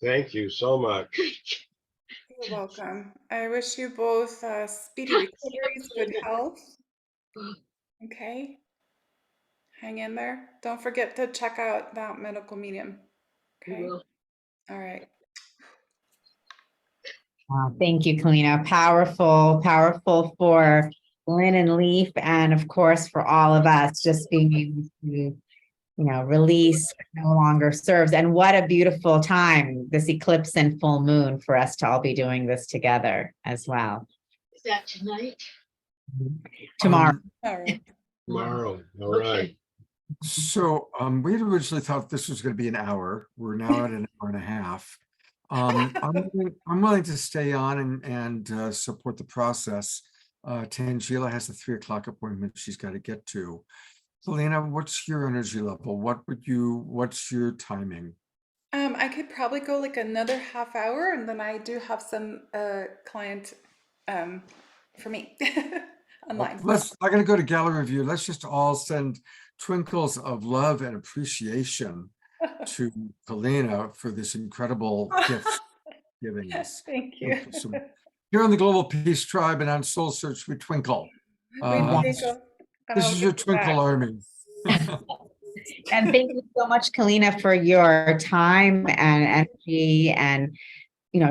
Thank you so much. You're welcome. I wish you both speedy recoveries, good health. Okay. Hang in there. Don't forget to check out that medical medium. Okay. All right. Thank you, Keleena. Powerful, powerful for Lynn and Leaf, and of course for all of us, just being able to, release what no longer serves. And what a beautiful time, this eclipse and full moon, for us to all be doing this together as well. Is that tonight? Tomorrow. All right. Tomorrow. All right. So we had originally thought this was going to be an hour. We're now at an hour and a half. I'm willing to stay on and support the process. Tangela has a 3 o'clock appointment she's got to get to. Keleena, what's your energy level? What's your timing? I could probably go like another half hour, and then I do have some client for me online. I'm going to go to gallery view. Let's just all send twinkles of love and appreciation to Keleena for this incredible gift giving us. Thank you. So here on the Global Peace Tribe and on Soul Search, we twinkle. We Uh, twinkle, and this I'll is give your you back. twinkle army. And thank you so much, Keleena, for your time and energy and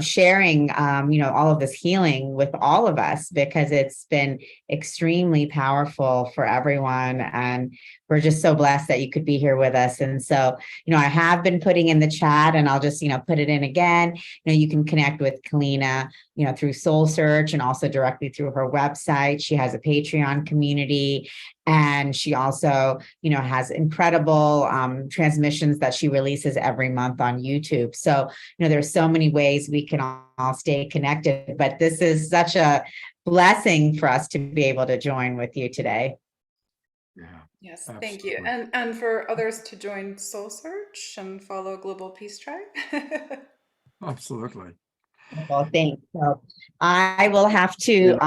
sharing, all of this healing with all of us, because it's been extremely powerful for everyone. And we're just so blessed that you could be here with us. And so, I have been putting in the chat, and I'll just, put it in again. You can connect with Keleena, through SoulSearch and also directly through her website. She has a Patreon community, and she also, has incredible transmissions that she releases every month on YouTube. So, there's so many ways we can all stay connected, but this is such a blessing for us to be able to join with you today. Yeah, Yes, thank you. absolutely. And for others to join Soul Search and follow Global Peace Tribe. Absolutely. Well, thanks. So I will have to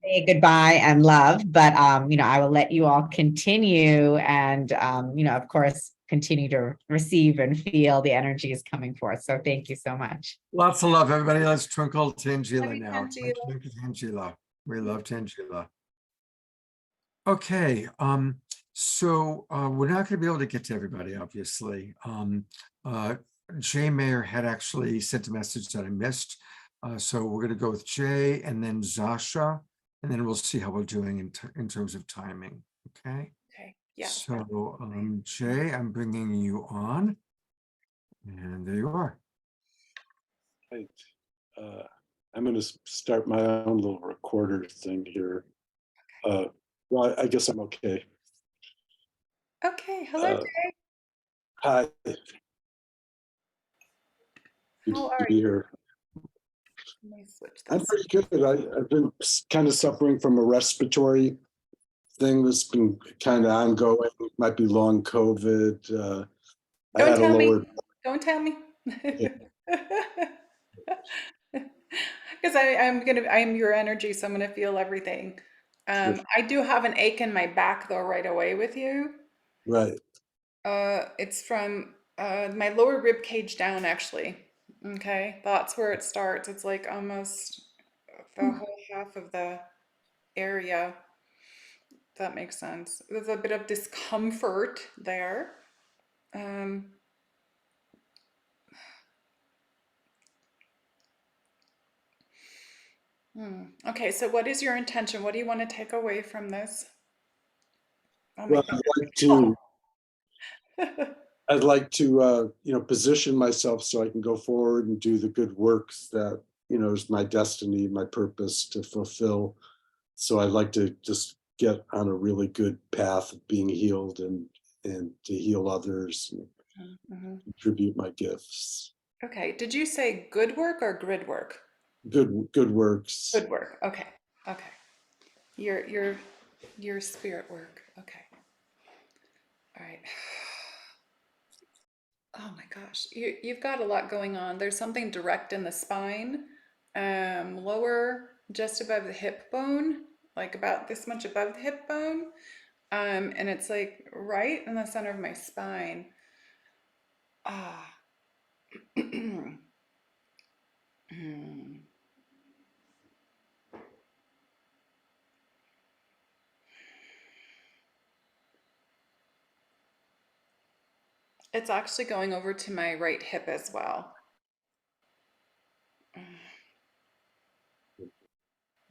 say goodbye and love, but I will let you all continue and of course, continue to receive and feel the energies coming forth. So thank you so much. Lots of love, everybody. Let's twinkle Tangela Love you, now. Tangela. Thank you, Tangela. We love Tangela. Okay, so we're not going to be able to get to everybody, obviously. Jay Mayer had actually sent a message that I missed. So we're going to go with Jay and then Zasha, and then we'll see how we're doing in terms of timing. Okay. Okay. Yeah. So Jay, I'm bringing you on, and there you are. Right. I'm going to start my own little recorder thing here. Well, I guess I'm okay. Okay. Hello, Jay. Hi. Good How to are be you? here. Let me switch I'm this. pretty good. I've been kind of suffering from a respiratory thing that's been kind of ongoing. It might be long COVID. I Don't had a tell me. lower. Don't tell me. Okay. Because I'm your energy, so I'm gonna feel everything. Sure. I do have an ache in my back though right away with you. Right. It's from my lower rib cage down actually. Okay, that's where it starts. It's like almost the whole half of the area. If that makes sense. There's a bit of discomfort there. Um, Okay, so what is your intention? What do you want to take away from this? Oh my Well, I'd like to, position myself so I can go forward and do the good work that, is my destiny, my purpose to fulfill. So I'd like to just get on a really good path of being healed and to heal others and Mhm. contribute my gifts. Okay, did you say good work or grid work? Good works. Good work. Okay. Okay. Your spirit work. Okay. All right. Oh my gosh. You've got a lot going on. There's something direct in the spine, lower just above the hip bone, like about this much above the hip bone. And it's like right in the center of my spine. Ah. Hmm. It's actually going over to my right hip as well.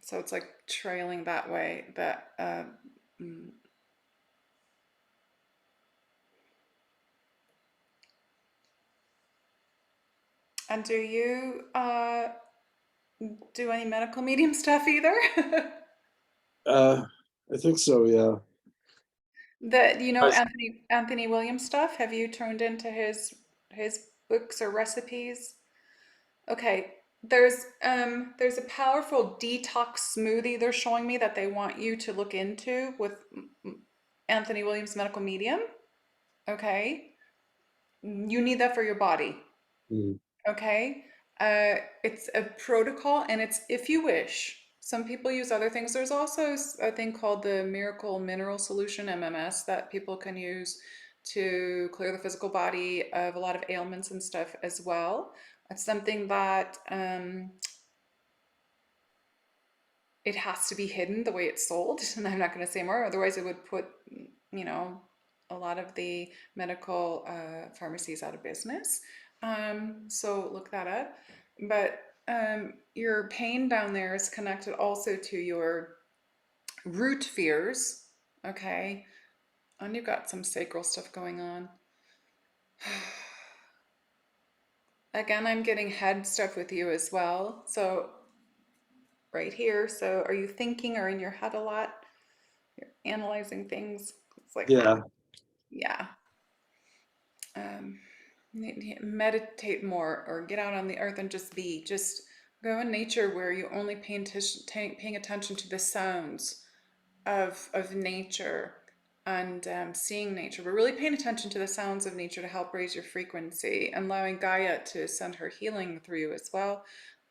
So it's like trailing that way. Mm. And do you do any medical medium stuff either? I think so, yeah. I- Anthony Williams stuff? Have you turned into his books or recipes? Okay, there's a powerful detox smoothie they're showing me that they want you to look into with Anthony Williams medical medium. Okay, you need that for your body. mm, Okay. It's a protocol and it's if you wish. Some people use other things. There's also a thing called the Miracle Mineral Solution, MMS, that people can use to clear the physical body of a lot of ailments and stuff as well. It's something that it has to be hidden the way it's sold. And I'm not going to say more, otherwise it would put, you know, a lot of the medical pharmacies out of business. So look that up. But your pain down there is connected also to your root fears, okay? And you've got some sacral stuff going on. Again, I'm getting head stuff with you as well. So right here. So are you thinking or in your head a lot? You're analyzing things. It's like, Yeah, yeah. Meditate more or get out on the earth and just be. Just go in nature where you only paying attention to the sounds of nature and seeing nature, but really paying attention to the sounds of nature to help raise your frequency and allowing Gaia to send her healing through you as well.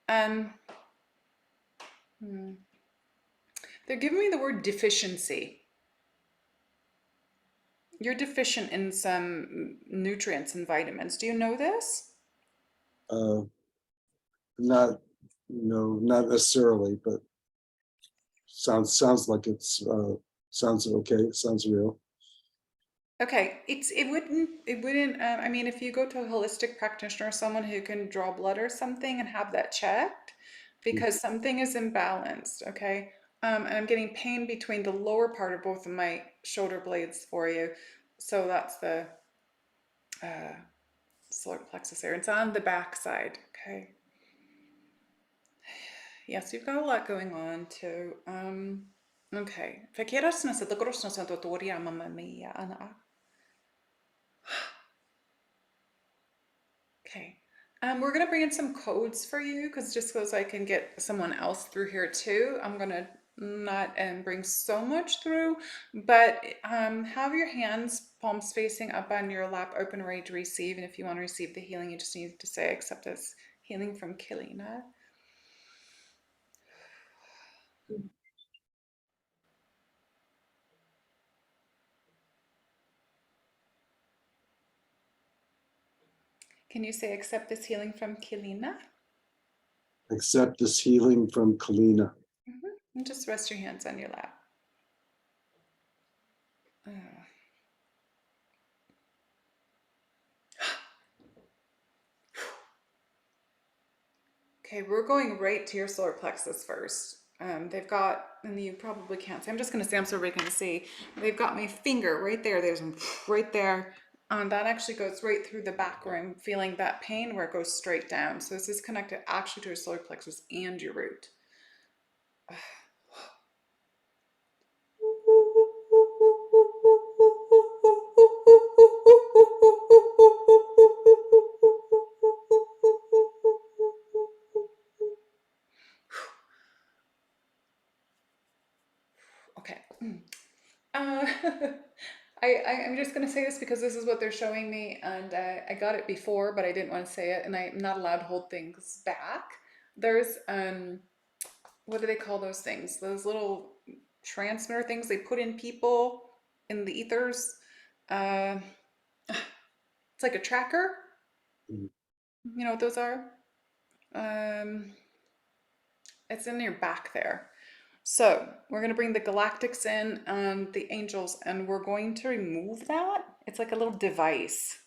Um, they're giving me the word deficiency. You're deficient in some nutrients and vitamins. Do you know this? uh, not, no, not necessarily, but sounds like it's, sounds okay, sounds real. Okay, it wouldn't. I mean, if you go to a holistic practitioner, someone who can draw blood or something and have that checked, because something is imbalanced. Okay, and I'm getting pain between the lower part of both of my shoulder blades for you, so that's the solar plexus area. It's on the back side. Okay. Yes, you've got a lot going on too. Okay. فكيرس نسيت نسيت توريا ماما ميا أنا. Okay. We're gonna bring in some codes for you because just so I can get someone else through here too. I'm gonna not bring so much through, but have your hands palms facing up on your lap, open, ready to receive. And if you want to receive the healing, you just need to say accept this healing from Keleena. Can you say accept this healing from Keleena? Accept this healing from Keleena. And just rest your hands on your lap. Okay, we're going right to your solar plexus first. They've got, and you probably can't see, I'm just going to say, I'm so everybody can see, they've got my finger right there. There's right there. That actually goes right through the back where I'm feeling that pain where it goes straight down. So this is connected actually to your solar plexus and your root. Okay. I'm just going to say this because this is what they're showing me, and I got it before, but I didn't want to say it, and I'm not allowed to hold things back. There's, what do they call those things? Those little transmitter things they put in people in the ethers. Uh, it's like a tracker. Mhm. You know what those are? Um, it's in your back there. So we're going to bring the galactics in and the angels, and we're going to remove that. It's like a little device.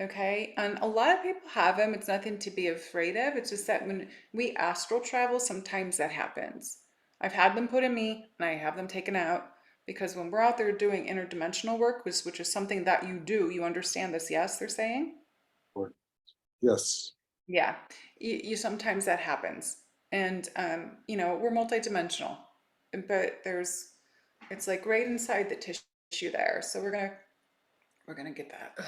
Okay. And a lot of people have them. It's nothing to be afraid of. It's just that when we astral travel, sometimes that happens. I've had them put in me and I have them taken out because when we're out there doing interdimensional work, which is something that you do, you understand this. Yes, they're saying? Yes. Yeah, you sometimes that happens, and you know, we're multidimensional, but it's like right inside the tissue there. So we're gonna get that. Ugh.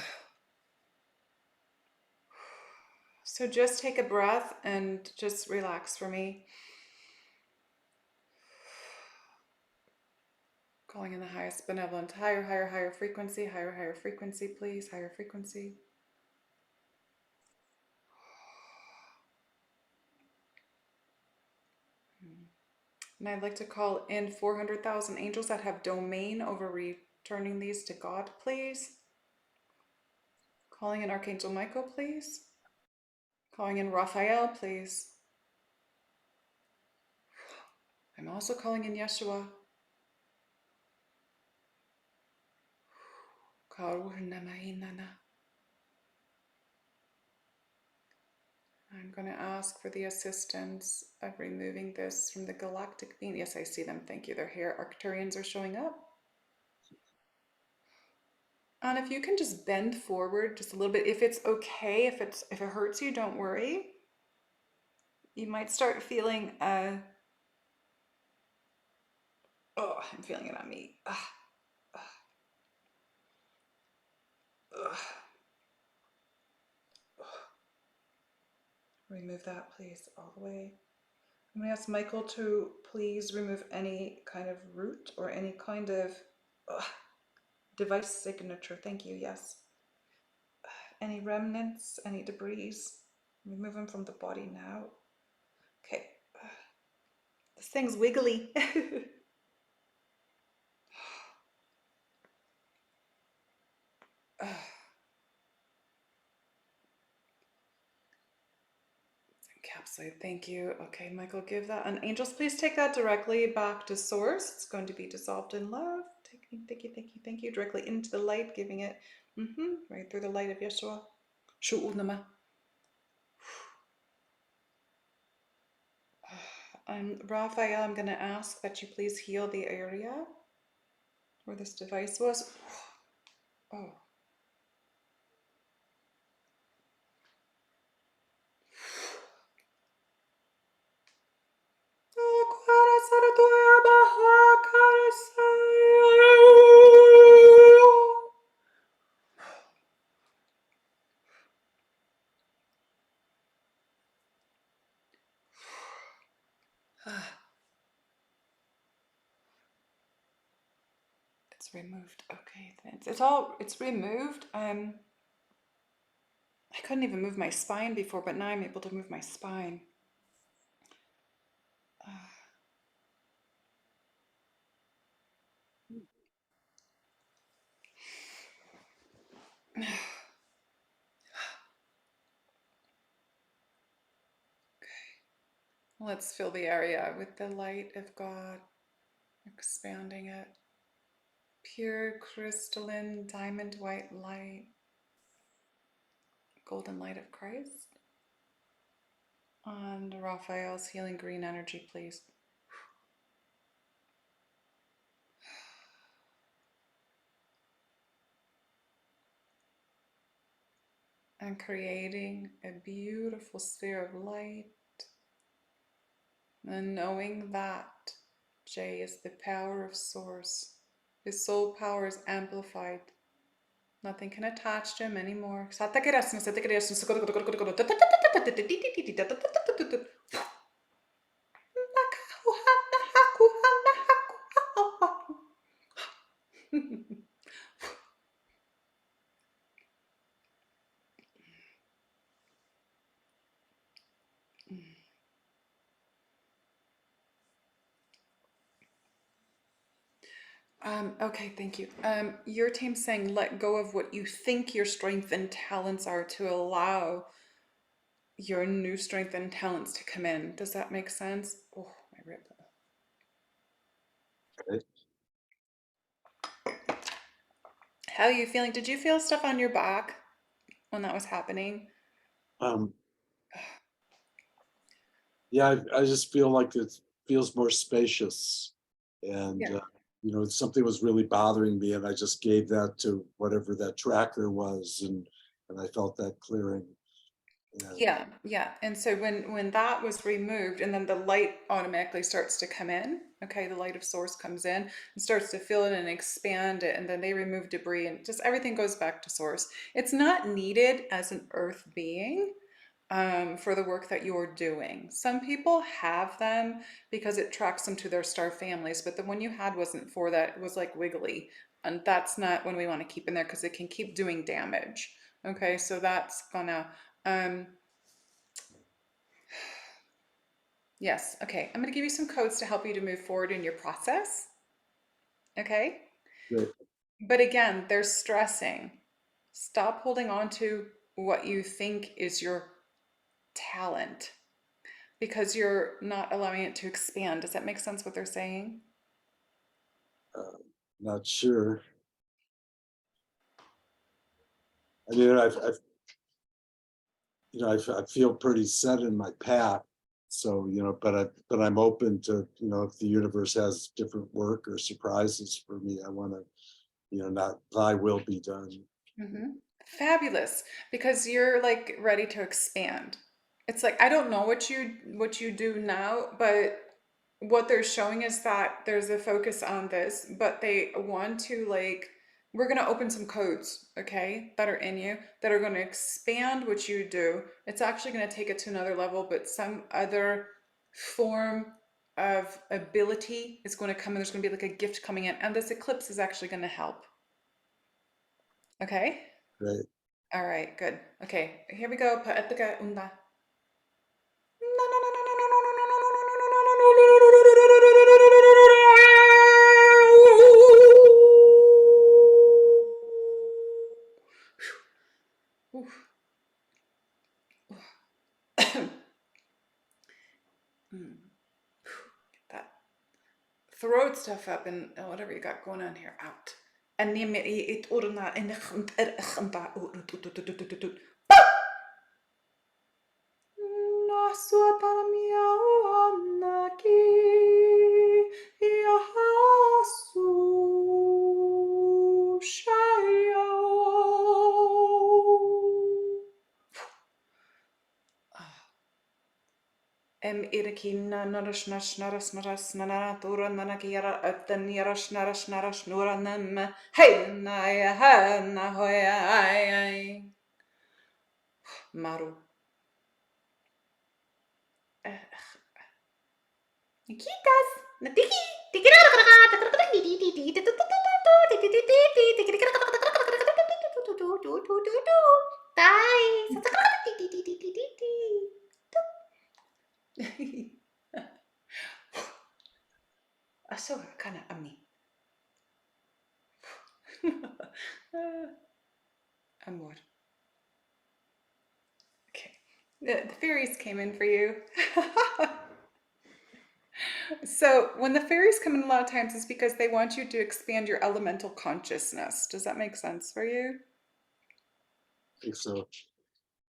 So just take a breath and just relax for me. Calling in the highest benevolent, higher frequency, please, higher frequency. And I'd like to call in 400,000 angels that have domain over returning these to God, please. Calling in Archangel Michael, please. Calling in Raphael, please. I'm I'm also calling in Yeshua. I'm going to ask for the assistance of removing this from the galactic being. Yes, I see them. Thank you. They're here. Arcturians are showing up. And if you can just bend forward just a little bit, if it's okay, if it hurts you, don't worry. You might start feeling oh, I'm feeling it on me. Remove that, please, all the way. I'm going to ask Michael to please remove any kind of root or any kind of device signature. Thank you. Yes. Any remnants, any debris. Remove them from the body now. Okay. This thing's wiggly. Encapsulate. Thank you. Okay, Michael, give that. And angels, please take that directly back to source. It's going to be dissolved in love. Thank you, thank you, thank you, thank you. Directly into the light, giving it right through the light of Yeshua. Shu'unama. Raphael, I'm going to ask that you please heal the area where this device was. Oh. It's removed. Okay, thanks. It's removed. I couldn't even move my spine before, but now I'm able to move my spine. Okay. Let's fill the area with the light of God, expanding it. Pure crystalline diamond white light, golden light of Christ. And Raphael's healing green energy, please. And creating a beautiful sphere of light. And knowing that Jay is the power of source. His soul power is amplified. Nothing can attach to him anymore. Okay, thank you. Your team's saying let go of what you think your strength and talents are to allow your new strength and talents to come in. Does that make sense? Oh, my rib. Okay. How are you feeling? Did you feel stuff on your back when that was happening? Yeah, I just feel like it feels more spacious, and Yeah. something was really bothering me, and I just gave that to whatever that tracker was, and I felt that clearing. Yeah. And so when that was removed, and then the light automatically starts to come in, okay, the light of source comes in and starts to fill it and expand it, and then they remove debris and just everything goes back to source. It's not needed as an earth being for the work that you're doing. Some people have them because it tracks them to their star families, but the one you had wasn't for that. It was like wiggly, and that's not one we want to keep in there because it can keep doing damage. Okay, so that's gonna yes, okay. I'm going to give you some codes to help you to move forward in your process. Okay? Great. But again, there's stressing. Stop holding on to what you think is your talent. because you're not allowing it to expand. Does that make sense what they're saying? Not sure. I mean, I feel pretty set in my path. So, but I'm open to, if the universe has different work or surprises for me, I want to, not thy will be done. Fabulous, because you're like ready to expand. It's like, I don't know what you do now, but what they're showing is that there's a focus on this, but they want to like, we're going to open some codes, okay, that are in you that are going to expand what you do. It's actually going to take it to another level, but some other form of ability is going to come, and there's going to be like a gift coming in, and this eclipse is actually going to help. Okay. Right. All right, good. Okay, here we go. Pa'etka unda. That throat stuff up and whatever you got going on here out. And irikina narash nash naras naras nanara tura nanaki yara atan yarash narash narash nura nam hey na ya ha na hoya ai maru Nikitas natiki Aso kana ami. Amor. Okay. The fairies came in for you. So when the fairies come in a lot of times, it's because they want you to expand your elemental consciousness. Does that make sense for you? I think so.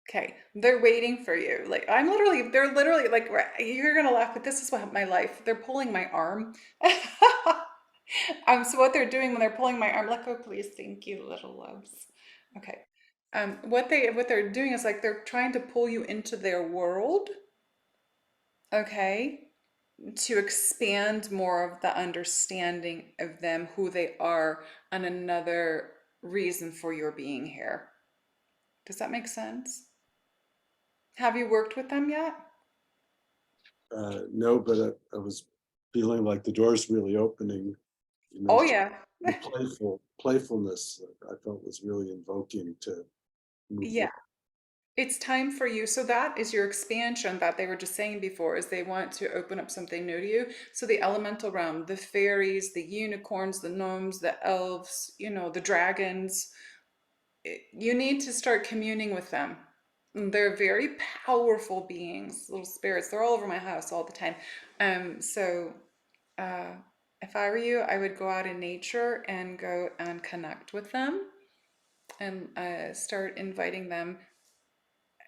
Okay, they're waiting for you. Like they're literally like, you're gonna laugh, but this is what my life. They're pulling my arm. So what they're doing when they're pulling my arm, let go, please. Thank you, little loves. Okay. What they're doing is like they're trying to pull you into their world. Okay. To expand more of the understanding of them, who they are, and another reason for your being here. Does that make sense? Have you worked with them yet? No, but I was feeling like the door's really opening. Oh yeah. The playfulness I felt was really invoking to move Yeah. forward. It's time for you. So that is your expansion that they were just saying before, is they want to open up something new to you. So the elemental realm, the fairies, the unicorns, the gnomes, the elves, the dragons, you need to start communing with them. They're very powerful beings, little spirits. They're all over my house all the time. So if I were you, I would go out in nature and go and connect with them and start inviting them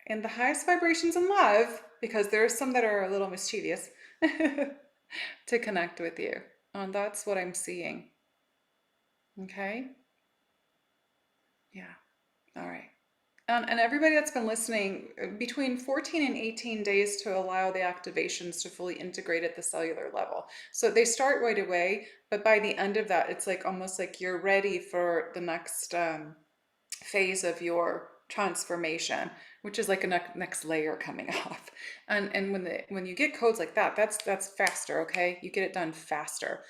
in the highest vibrations in love, because there are some that are a little mischievous, to connect with you. And that's what I'm seeing. Okay? Yeah. All right. And everybody that's been listening, between 14 and 18 days to allow the activations to fully integrate at the cellular level. So they start right away, but by the end of that, it's like almost like you're ready for the next phase of your transformation, which is like a next layer coming off. And when you get codes like that, that's faster. Okay, you get it done faster.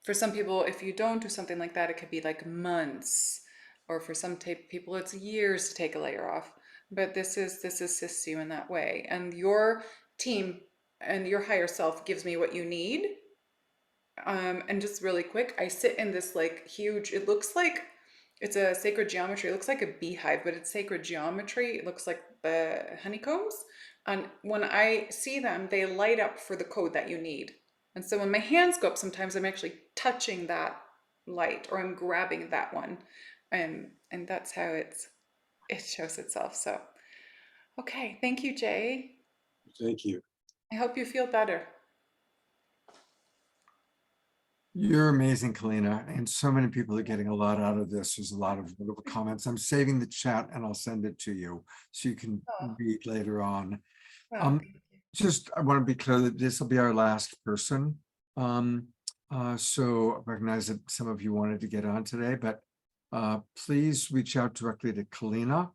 For some people, if you don't do something like that, it could be like months, or for some people it's years to take a layer off. But this assists you in that way, and your team and your higher self gives me what you need. And just really quick, I sit in this like huge, it looks like it's a sacred geometry. It looks like a beehive, but it's sacred geometry. It looks like the honeycombs. And when I see them, they light up for the code that you need. And so when my hands go up, sometimes I'm actually touching that light or I'm grabbing that one. And that's how it shows itself. So, okay. Thank you, Jay. Thank you. I hope you feel better. You're amazing, Keleena, and so many people are getting a lot out of this. There's a lot of wonderful comments. I'm saving the chat and I'll send it to you so you can Oh, read later on. well, Just, I want to be clear that this will be our last person. So I recognize that some of you wanted to get on today, but please reach out directly to Keleena.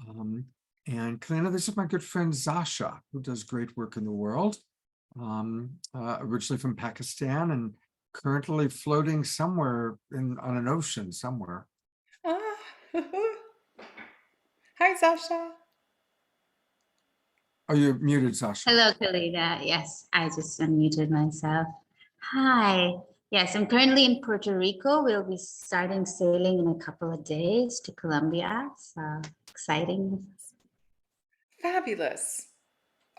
And Keleena, this is my good friend Zasha, who does great work in the world. Originally from Pakistan and currently floating somewhere on an ocean somewhere. ah. Hi, Sasha. Oh, you're muted, Zasha. Hello, Keleena. Yes, I just unmuted myself. Hi. Yes, I'm currently in Puerto Rico. We'll be starting sailing in a couple of days to Colombia. So exciting. Fabulous.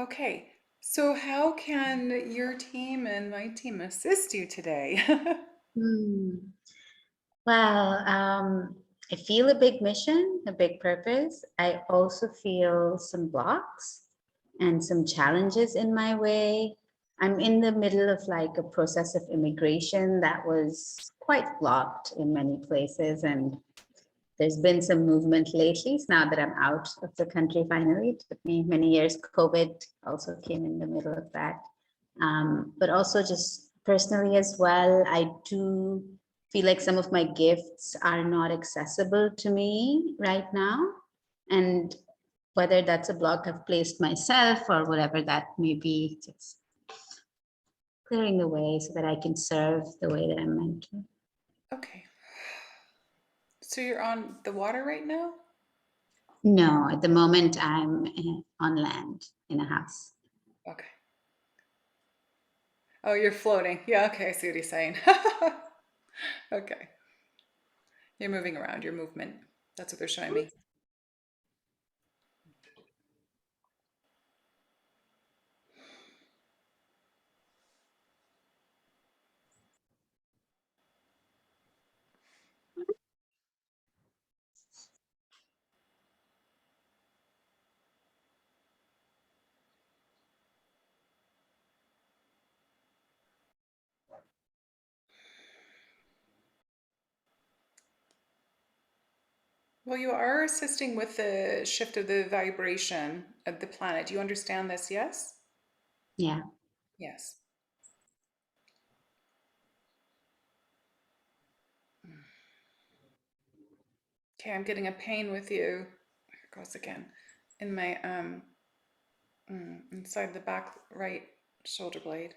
Okay, so how can your team and my team assist you today? Hmm. Well, I feel a big mission, a big purpose. I also feel some blocks and some challenges in my way. I'm in the middle of like a process of immigration that was quite blocked in many places. And there's been some movement lately. So now that I'm out of the country finally, it took me many years. COVID also came in the middle of that. But also just personally as well, I do feel like some of my gifts are not accessible to me right now. And whether that's a block I've placed myself or whatever that may be, just clearing the way so that I can serve the way that I'm meant to. Okay. So you're on the water right now? No, at the moment I'm on land in a house. Okay. Oh, you're floating. Yeah, okay, I see what he's saying. Okay. You're moving around, your movement. That's what they're showing me. Well, you are assisting with the shift of the vibration of the planet. Do you understand this? Yes? Yeah. Yes. Okay, I'm getting a pain with you. Here it goes again. In my inside the back right shoulder blade.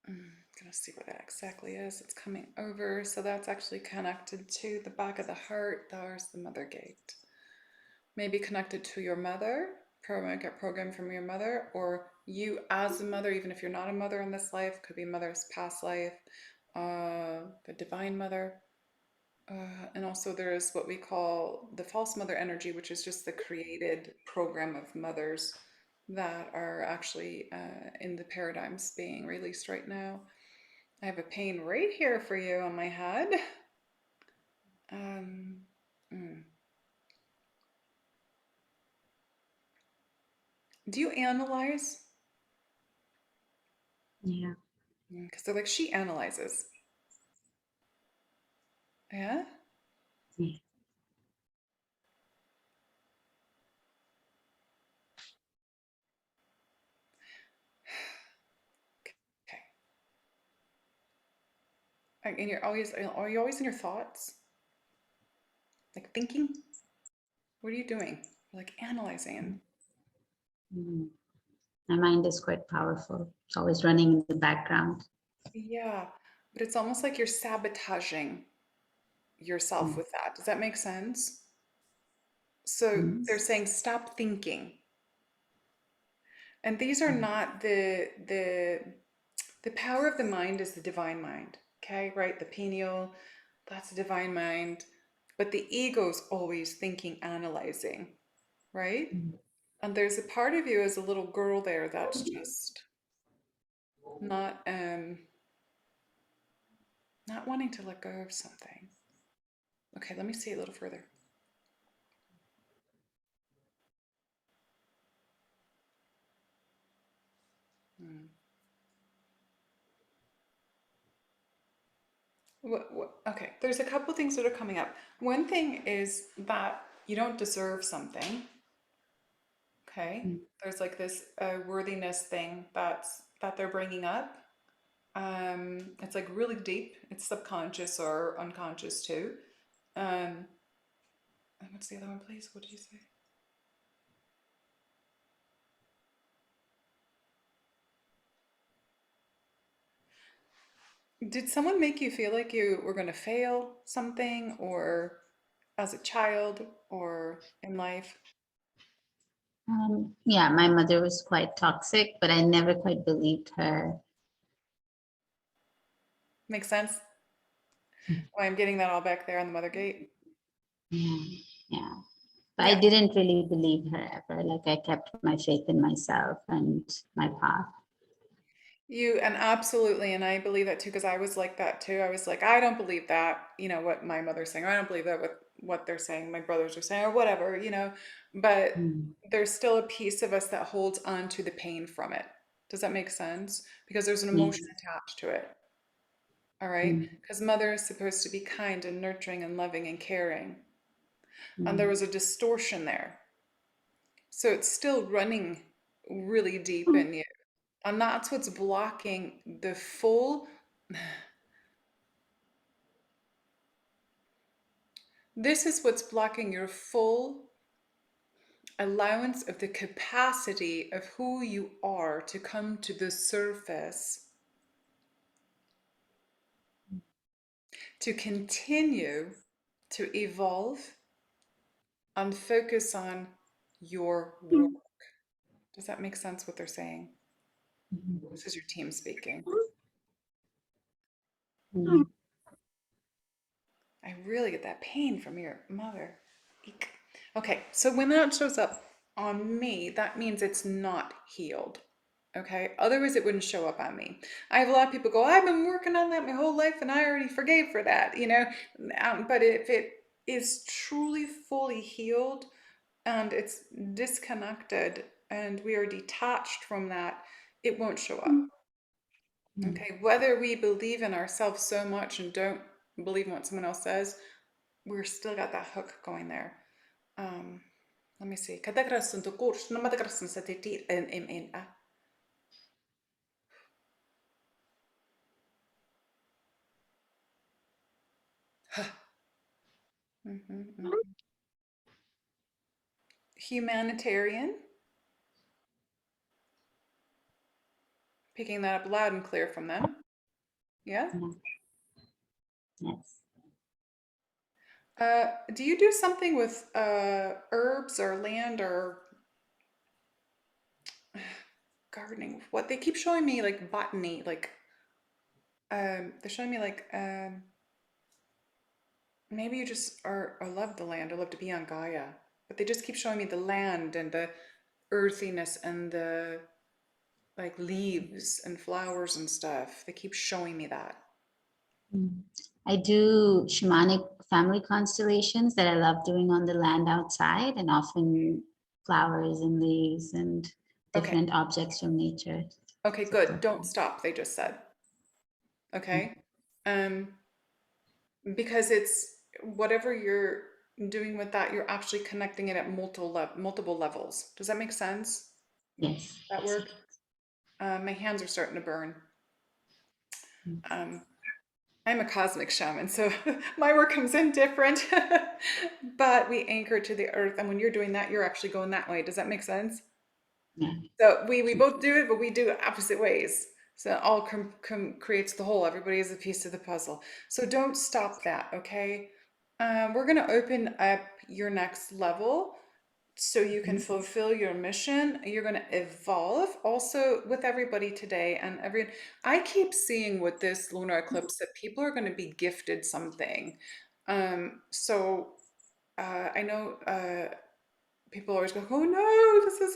Gonna see what that exactly is. It's coming over, so that's actually connected to the back of the heart. There's the mother gate. Maybe connected to your mother, program from your mother, or you as a mother, even if you're not a mother in this life, could be mother's past life, the divine mother. And also there's what we call the false mother energy, which is just the created program of mothers that are actually in the paradigms being released right now. I have a pain right here for you on my head. Do you analyze? Yeah. Because they're like, she analyzes. Yeah? Yeah. Okay. And are you always in your thoughts? Like thinking? What are you doing? Like analyzing. Mm. My mind is quite powerful. It's always running in the background. Yeah, but it's almost like you're sabotaging yourself Mm. with that. Does that make sense? So Mm. they're saying stop thinking. And these are not the power of the mind is the divine mind. Okay, right? The pineal, that's the divine mind. but the ego's always thinking, analyzing, right? Mm. And there's a part of you as a little girl there that's just not not wanting to let go of something. Okay, let me see a little further. Hmm. Okay, there's a couple things that are coming up. One thing is that you don't deserve something. Okay, Mm. there's like this worthiness thing that they're bringing up. It's like really deep. It's subconscious or unconscious too. And what's the other one, please? What did you say? Did someone make you feel like you were going to fail something, or as a child, or in life? Yeah, my mother was quite toxic, but I never quite believed her. Makes sense? Why I'm getting that all back there on the mother gate. Yeah, yeah. But I Yeah. didn't really believe her ever. Like I kept my faith in myself and my path. And absolutely, and I believe that too, because I was like that too. I was like, I don't believe that, what my mother's saying, or I don't believe that what they're saying, my brothers are saying, or whatever, but Mm. there's still a piece of us that holds on to the pain from it. Does that make sense? Because there's an Yes. emotion attached to it. All right. Mm. Because mother is supposed to be kind and nurturing and loving and caring. And there Mm. was a distortion there. So it's still running really deep in you. And that's what's blocking the full. This is what's blocking your full allowance of the capacity of who you are to come to the surface, to continue to evolve and focus on your work. Does that make sense what they're saying? This is your team speaking. Mm. I really get that pain from your mother. Eek. Okay, so when that shows up on me, that means it's not healed. Okay, otherwise it wouldn't show up on me. I have a lot of people go, I've been working on that my whole life and I already forgave for that, but if it is truly fully healed and it's disconnected and we are detached from that, it won't show up. Mm. Okay, whether we believe in ourselves so much and don't believe in what someone else says, we're still got that hook going there. Let me see. Humanitarian, picking that up loud and clear from them. Yeah. Yes. Do you do something with herbs or land or gardening? What they keep showing me, like botany, like they're showing me like maybe you just are or love the land or love to be on Gaia, but they just keep showing me the land and the earthiness and the like leaves and flowers and stuff. They keep showing me that. Mm. I do shamanic family constellations that I love doing on the land outside, and often flowers and leaves and Okay. different objects from nature. Okay, good. Don't stop, they just said. Okay. Because it's whatever you're doing with that, you're actually connecting it at multiple levels. Does that make sense? Yes. That work? My hands are starting to burn. I'm a cosmic shaman, so my work comes in different, but we anchor to the earth. And when you're doing that, you're actually going that way. Does that make sense? Yeah. So we both do it, but we do it opposite ways. So it all creates the whole. Everybody is a piece of the puzzle. So don't stop that, okay? We're going to open up your next level so you can fulfill your mission. You're going to evolve also with everybody today. And I keep seeing with this lunar eclipse that people are going to be gifted something. So I know people always go, oh no,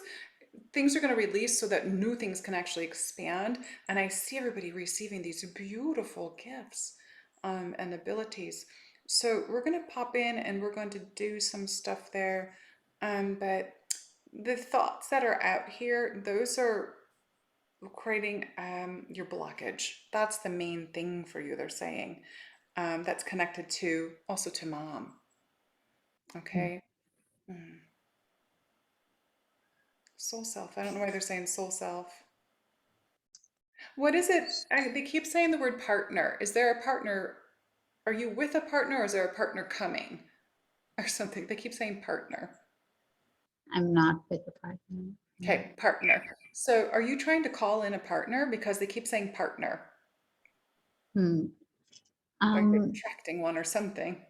things are going to release so that new things can actually expand. And I see everybody receiving these beautiful gifts and abilities. So we're going to pop in and we're going to do some stuff there. But the thoughts that are out here, those are creating your blockage. That's the main thing for you, they're saying. That's connected to also to mom. Okay. Soul self. I don't know why they're saying soul self. What is it? They keep saying the word partner. Is there a partner? Are you with a partner or is there a partner coming or something? They keep saying partner. I'm not with a partner. Okay, partner. So are you trying to call in a partner? Because they keep saying partner. Hmm. Like they're attracting one or something.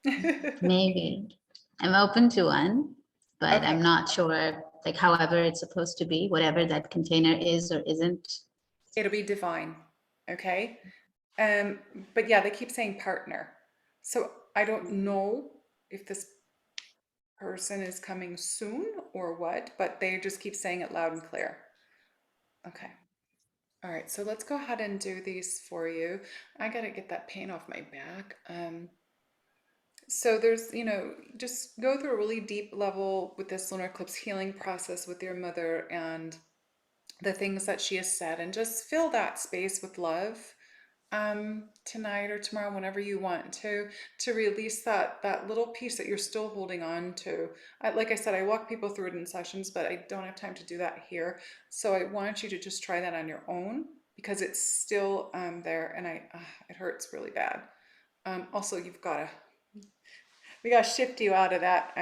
Maybe. I'm open to one, but Okay. I'm not sure, like, however it's supposed to be, whatever that container is or isn't. It'll be divine. Okay. But yeah, they keep saying partner. So I don't know if this person is coming soon or what, but they just keep saying it loud and clear. Okay. All right. So let's go ahead and do these for you. I got to get that pain off my back. So there's, just go through a really deep level with this lunar eclipse healing process with your mother and the things that she has said, and just fill that space with love tonight or tomorrow, whenever you want to release that little piece that you're still holding on to. Like I said, I walk people through it in sessions, but I don't have time to do that here. So I want you to just try that on your own because it's still there, and it hurts really bad. Also, we gotta shift you out of that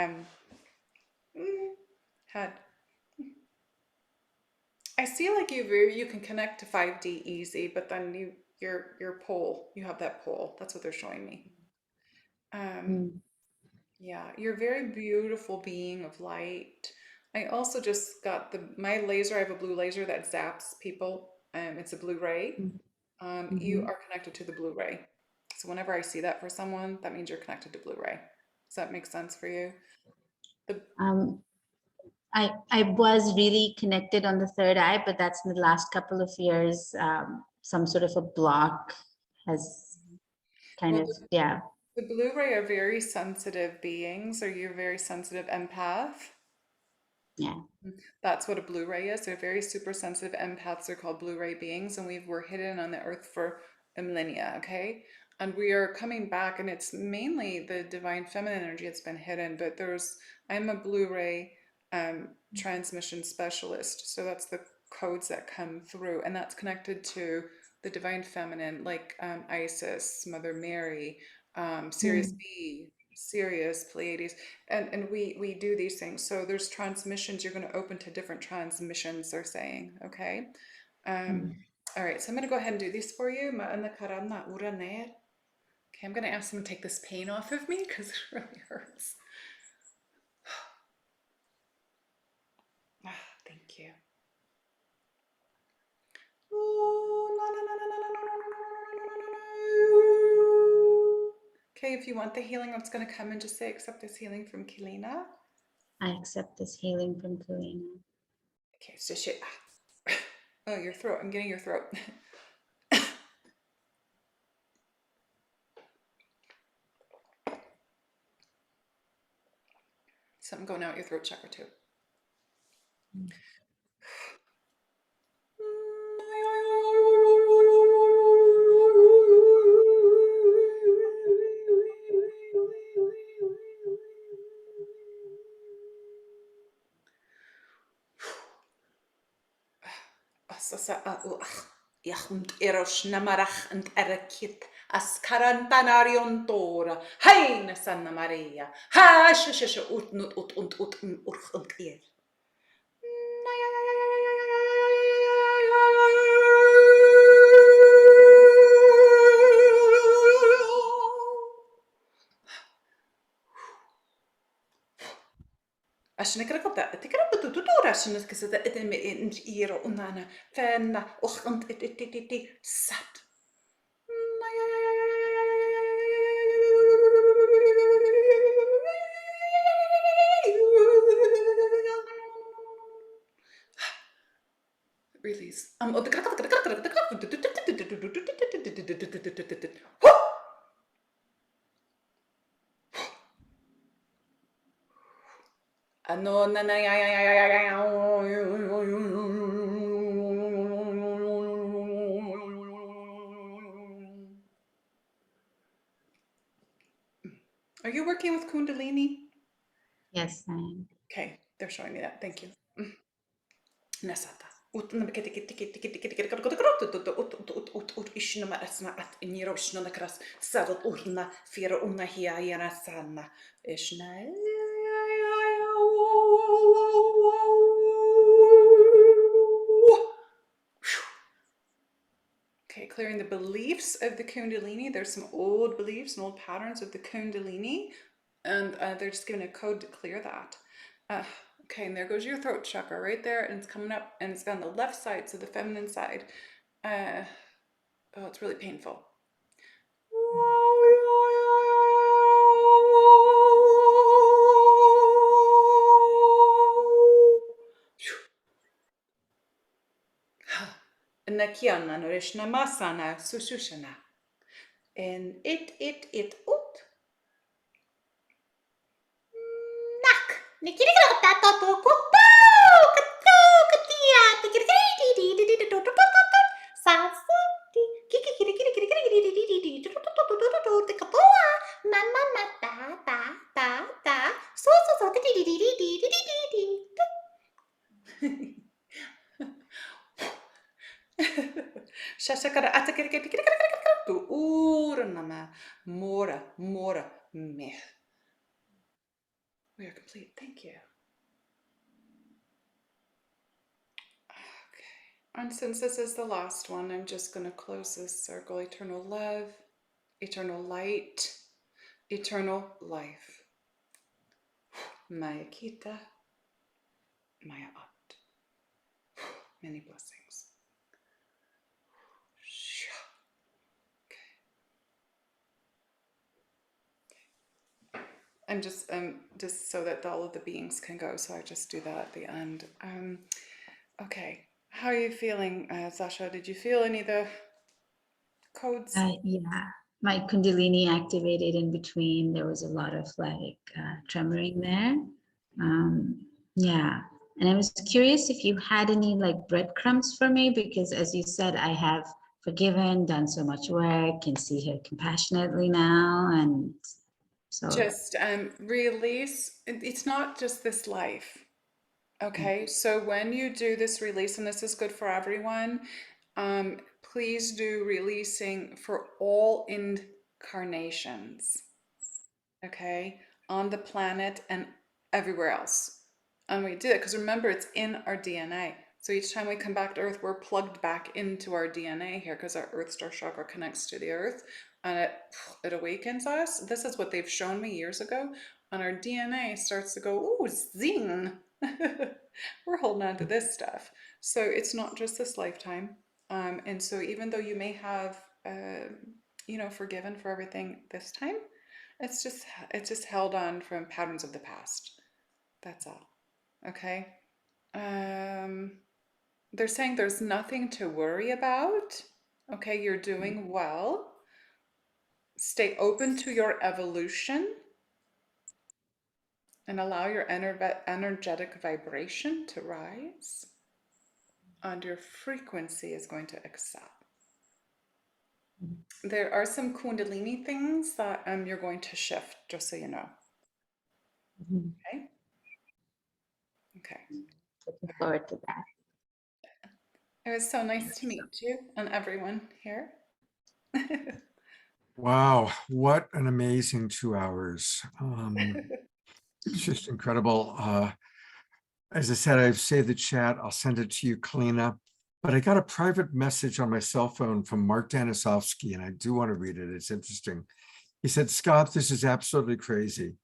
head. I see like you can connect to 5D easy, but then your pole, you have that pole. That's what they're showing me. Yeah, you're a very beautiful being of light. I also just got my laser. I have a blue laser that zaps people. It's a blue ray. You are connected to the blue ray. So whenever I see that for someone, that means you're connected to blue ray. Does that make sense for you? I was really connected on the third eye, but that's in the last couple of years. Some sort of a block has yeah. The blue ray are very sensitive beings. Are you a very sensitive empath? Yeah. That's what a blue ray is. They're very super sensitive empaths. They're called blue ray beings, and we're hidden on the earth for a millennia, okay? And we are coming back, and it's mainly the divine feminine energy that's been hidden, but I'm a blue ray transmission specialist. So that's the codes that come through, and that's connected to the divine feminine, like Isis, Mother Mary, Sirius B, Sirius, Pleiades, and we do these things. So there's transmissions. You're going to open to different transmissions, they're saying. Okay. All right. So I'm going to go ahead and do these for you. Okay, I'm going to ask them to take this pain off of me because it really hurts. Thank you. Okay, if you want the healing, I'm just going to come and just say, accept this healing from Keleena. I accept this healing from Keleena. Okay, so shit. Oh, your throat. I'm getting your throat. Something going out your throat chakra too. Yachunt eros namarach and erekit as karantanarion tora. Hein Sanna Maria. Ha shasha utnut und urch und ir. عشان كده قبضة تكرب تدور عشان كذا إدم إيرو أنانا فانا أخنت سات Release. Are you working with Kundalini? Yes, I am. Okay, they're showing me that. Thank you. Nasata. Okay, clearing the beliefs of the Kundalini. There's some old beliefs and old patterns of the Kundalini, and they're just giving a code to clear that. Okay, and there goes your throat chakra right there, and it's coming up, and it's on the left side, so the feminine side. Oh, it's really painful. Nakiana Norishna Masana Susushana. And it out. Shashakara atakirikatu uranama mora meh. We are complete. Thank you. Okay. And since this is the last one, I'm just going to close this circle. Eternal love, eternal light, eternal life. Maya Kita, Maya At. Many blessings. I'm just so that all of the beings can go, so I just do that at the end. Okay, how are you feeling, Sasha? Did you feel any of the codes? Yeah, my Kundalini activated in between. There was a lot of like tremoring there. Yeah, and I was curious if you had any like breadcrumbs for me, because as you said, I have forgiven, done so much work, can see her compassionately now, and so just release. It's not just this life. Okay, so when you do this release, and this is good for everyone, please do releasing for all incarnations, okay, on the planet and everywhere else. And we do it because remember, it's in our DNA. So each time we come back to Earth, we're plugged back into our DNA here because our Earth Star Chakra connects to the Earth and it awakens us. This is what they've shown me years ago. And our DNA starts to go, ooh, zing. We're holding on to this stuff. So it's not just this lifetime. And so even though you may have, forgiven for everything this time, it's just held on from patterns of the past. That's all. Okay. They're saying there's nothing to worry about. Okay, you're doing well. Stay open to your evolution and allow your energetic vibration to rise. And your frequency is going to excel. There are some Kundalini things that you're going to shift, just so you know. Okay. Okay. looking forward to that. It was so nice to meet you and everyone here. Wow, what an amazing 2 hours. It's just incredible. As I said, I've saved the chat. I'll send it to you, Keleena. But I got a private message on my cell phone from Mark Danisovsky, and I do want to read it. It's interesting. He said, Scott, this is absolutely crazy.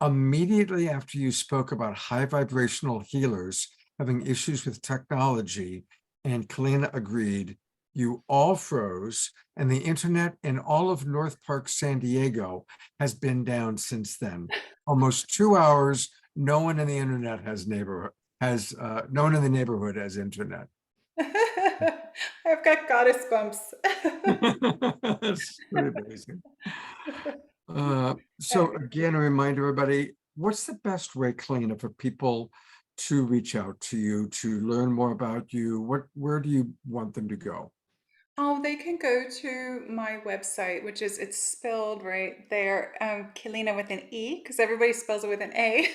Immediately after you spoke about high vibrational healers having issues with technology, and Keleena agreed, you all froze, and the internet in all of North Park, San Diego has been down since then. Almost 2 hours, no one in the internet has no one in the neighborhood has internet. I've got goddess bumps. That's pretty amazing. So again, a reminder, everybody, what's the best way, Keleena, for people to reach out to you, to learn more about you? Where do you want them to go? Oh, they can go to my website, which is, it's spelled right there, Keleena with an E, because everybody spells it with an A,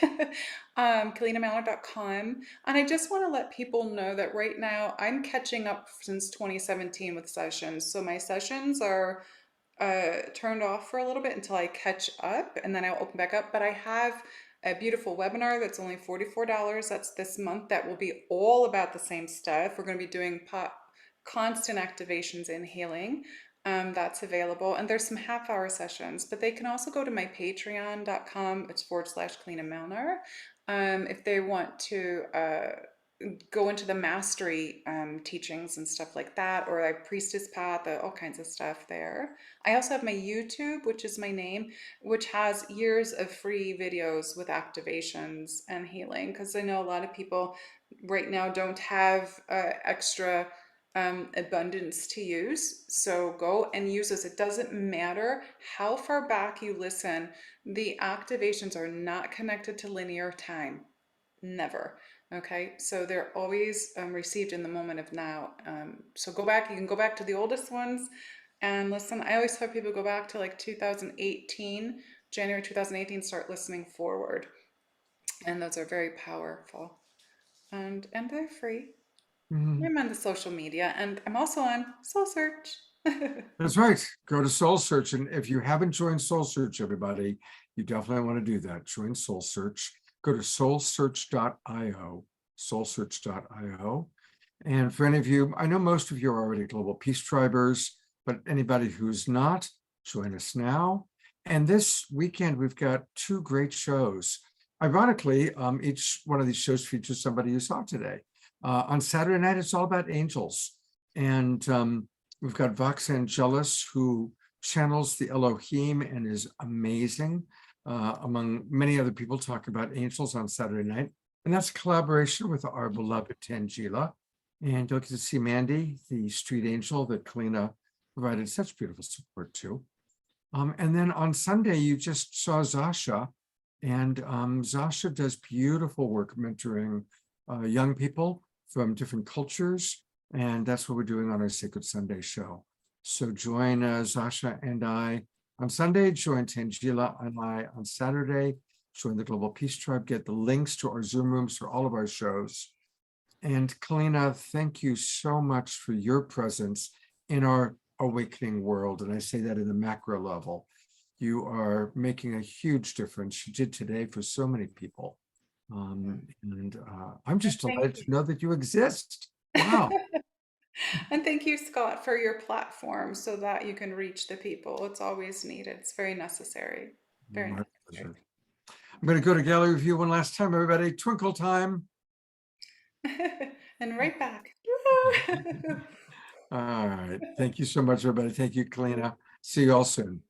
KeleenaMalnar.com. And I just want to let people know that right now I'm catching up since 2017 with sessions. So my sessions are turned off for a little bit until I catch up, and then I'll open back up. But I have a beautiful webinar that's only $44. That's this month. That will be all about the same stuff. We're going to be doing constant activations in healing. That's available, and there's some half-hour sessions, but they can also go to my patreon.com. It's /Keleena Malnar. If they want to go into the mastery teachings and stuff like that, or a priestess path, all kinds of stuff there. I also have my YouTube, which is my name, which has years of free videos with activations and healing, because I know a lot of people right now don't have extra abundance to use. So go and use this. It doesn't matter how far back you listen, the activations are not connected to linear time. Never. Okay, so they're always received in the moment of now. So go back, you can go back to the oldest ones and listen. I always have people go back to like 2018, January 2018, start listening forward. And those are very powerful. And they're free. Mhm. I'm on the social media, and I'm also on SoulSearch. That's right. Go to SoulSearch. And if you haven't joined SoulSearch, everybody, you definitely want to do that. Join SoulSearch. Go to soulsearch.io, soulsearch.io. And for any of you, I know most of you are already Global Peace Tribers, but anybody who's not, join us now. And this weekend, we've got 2 great shows. Ironically, each one of these shows features somebody you saw today. On Saturday night, it's all about angels. And we've got Vox Angelus, who channels the Elohim and is amazing, among many other people talking about angels on Saturday night. And that's a collaboration with our beloved Tangela. And you'll get to see Mandy, the street angel that Keleena provided such beautiful support to. And then on Sunday, you just saw Zasha. And Zasha does beautiful work mentoring young people from different cultures. And that's what we're doing on our Sacred Sunday show. So join Zasha and I on Sunday, join Tangela and I on Saturday, join the Global Peace Tribe, get the links to our Zoom rooms for all of our shows. And Keleena, thank you so much for your presence in our awakening world. And I say that in the macro level. You are making a huge difference. You did today for so many people. And I'm just delighted to know that you exist. Wow. And thank you, Scott, for your platform so that you can reach the people. It's always needed. It's very necessary. Very My necessary. pleasure. I'm going to go to gallery view one last time, everybody. Twinkle time. And right back. All right. Thank you so much, everybody. Thank you, Keleena. See you all soon.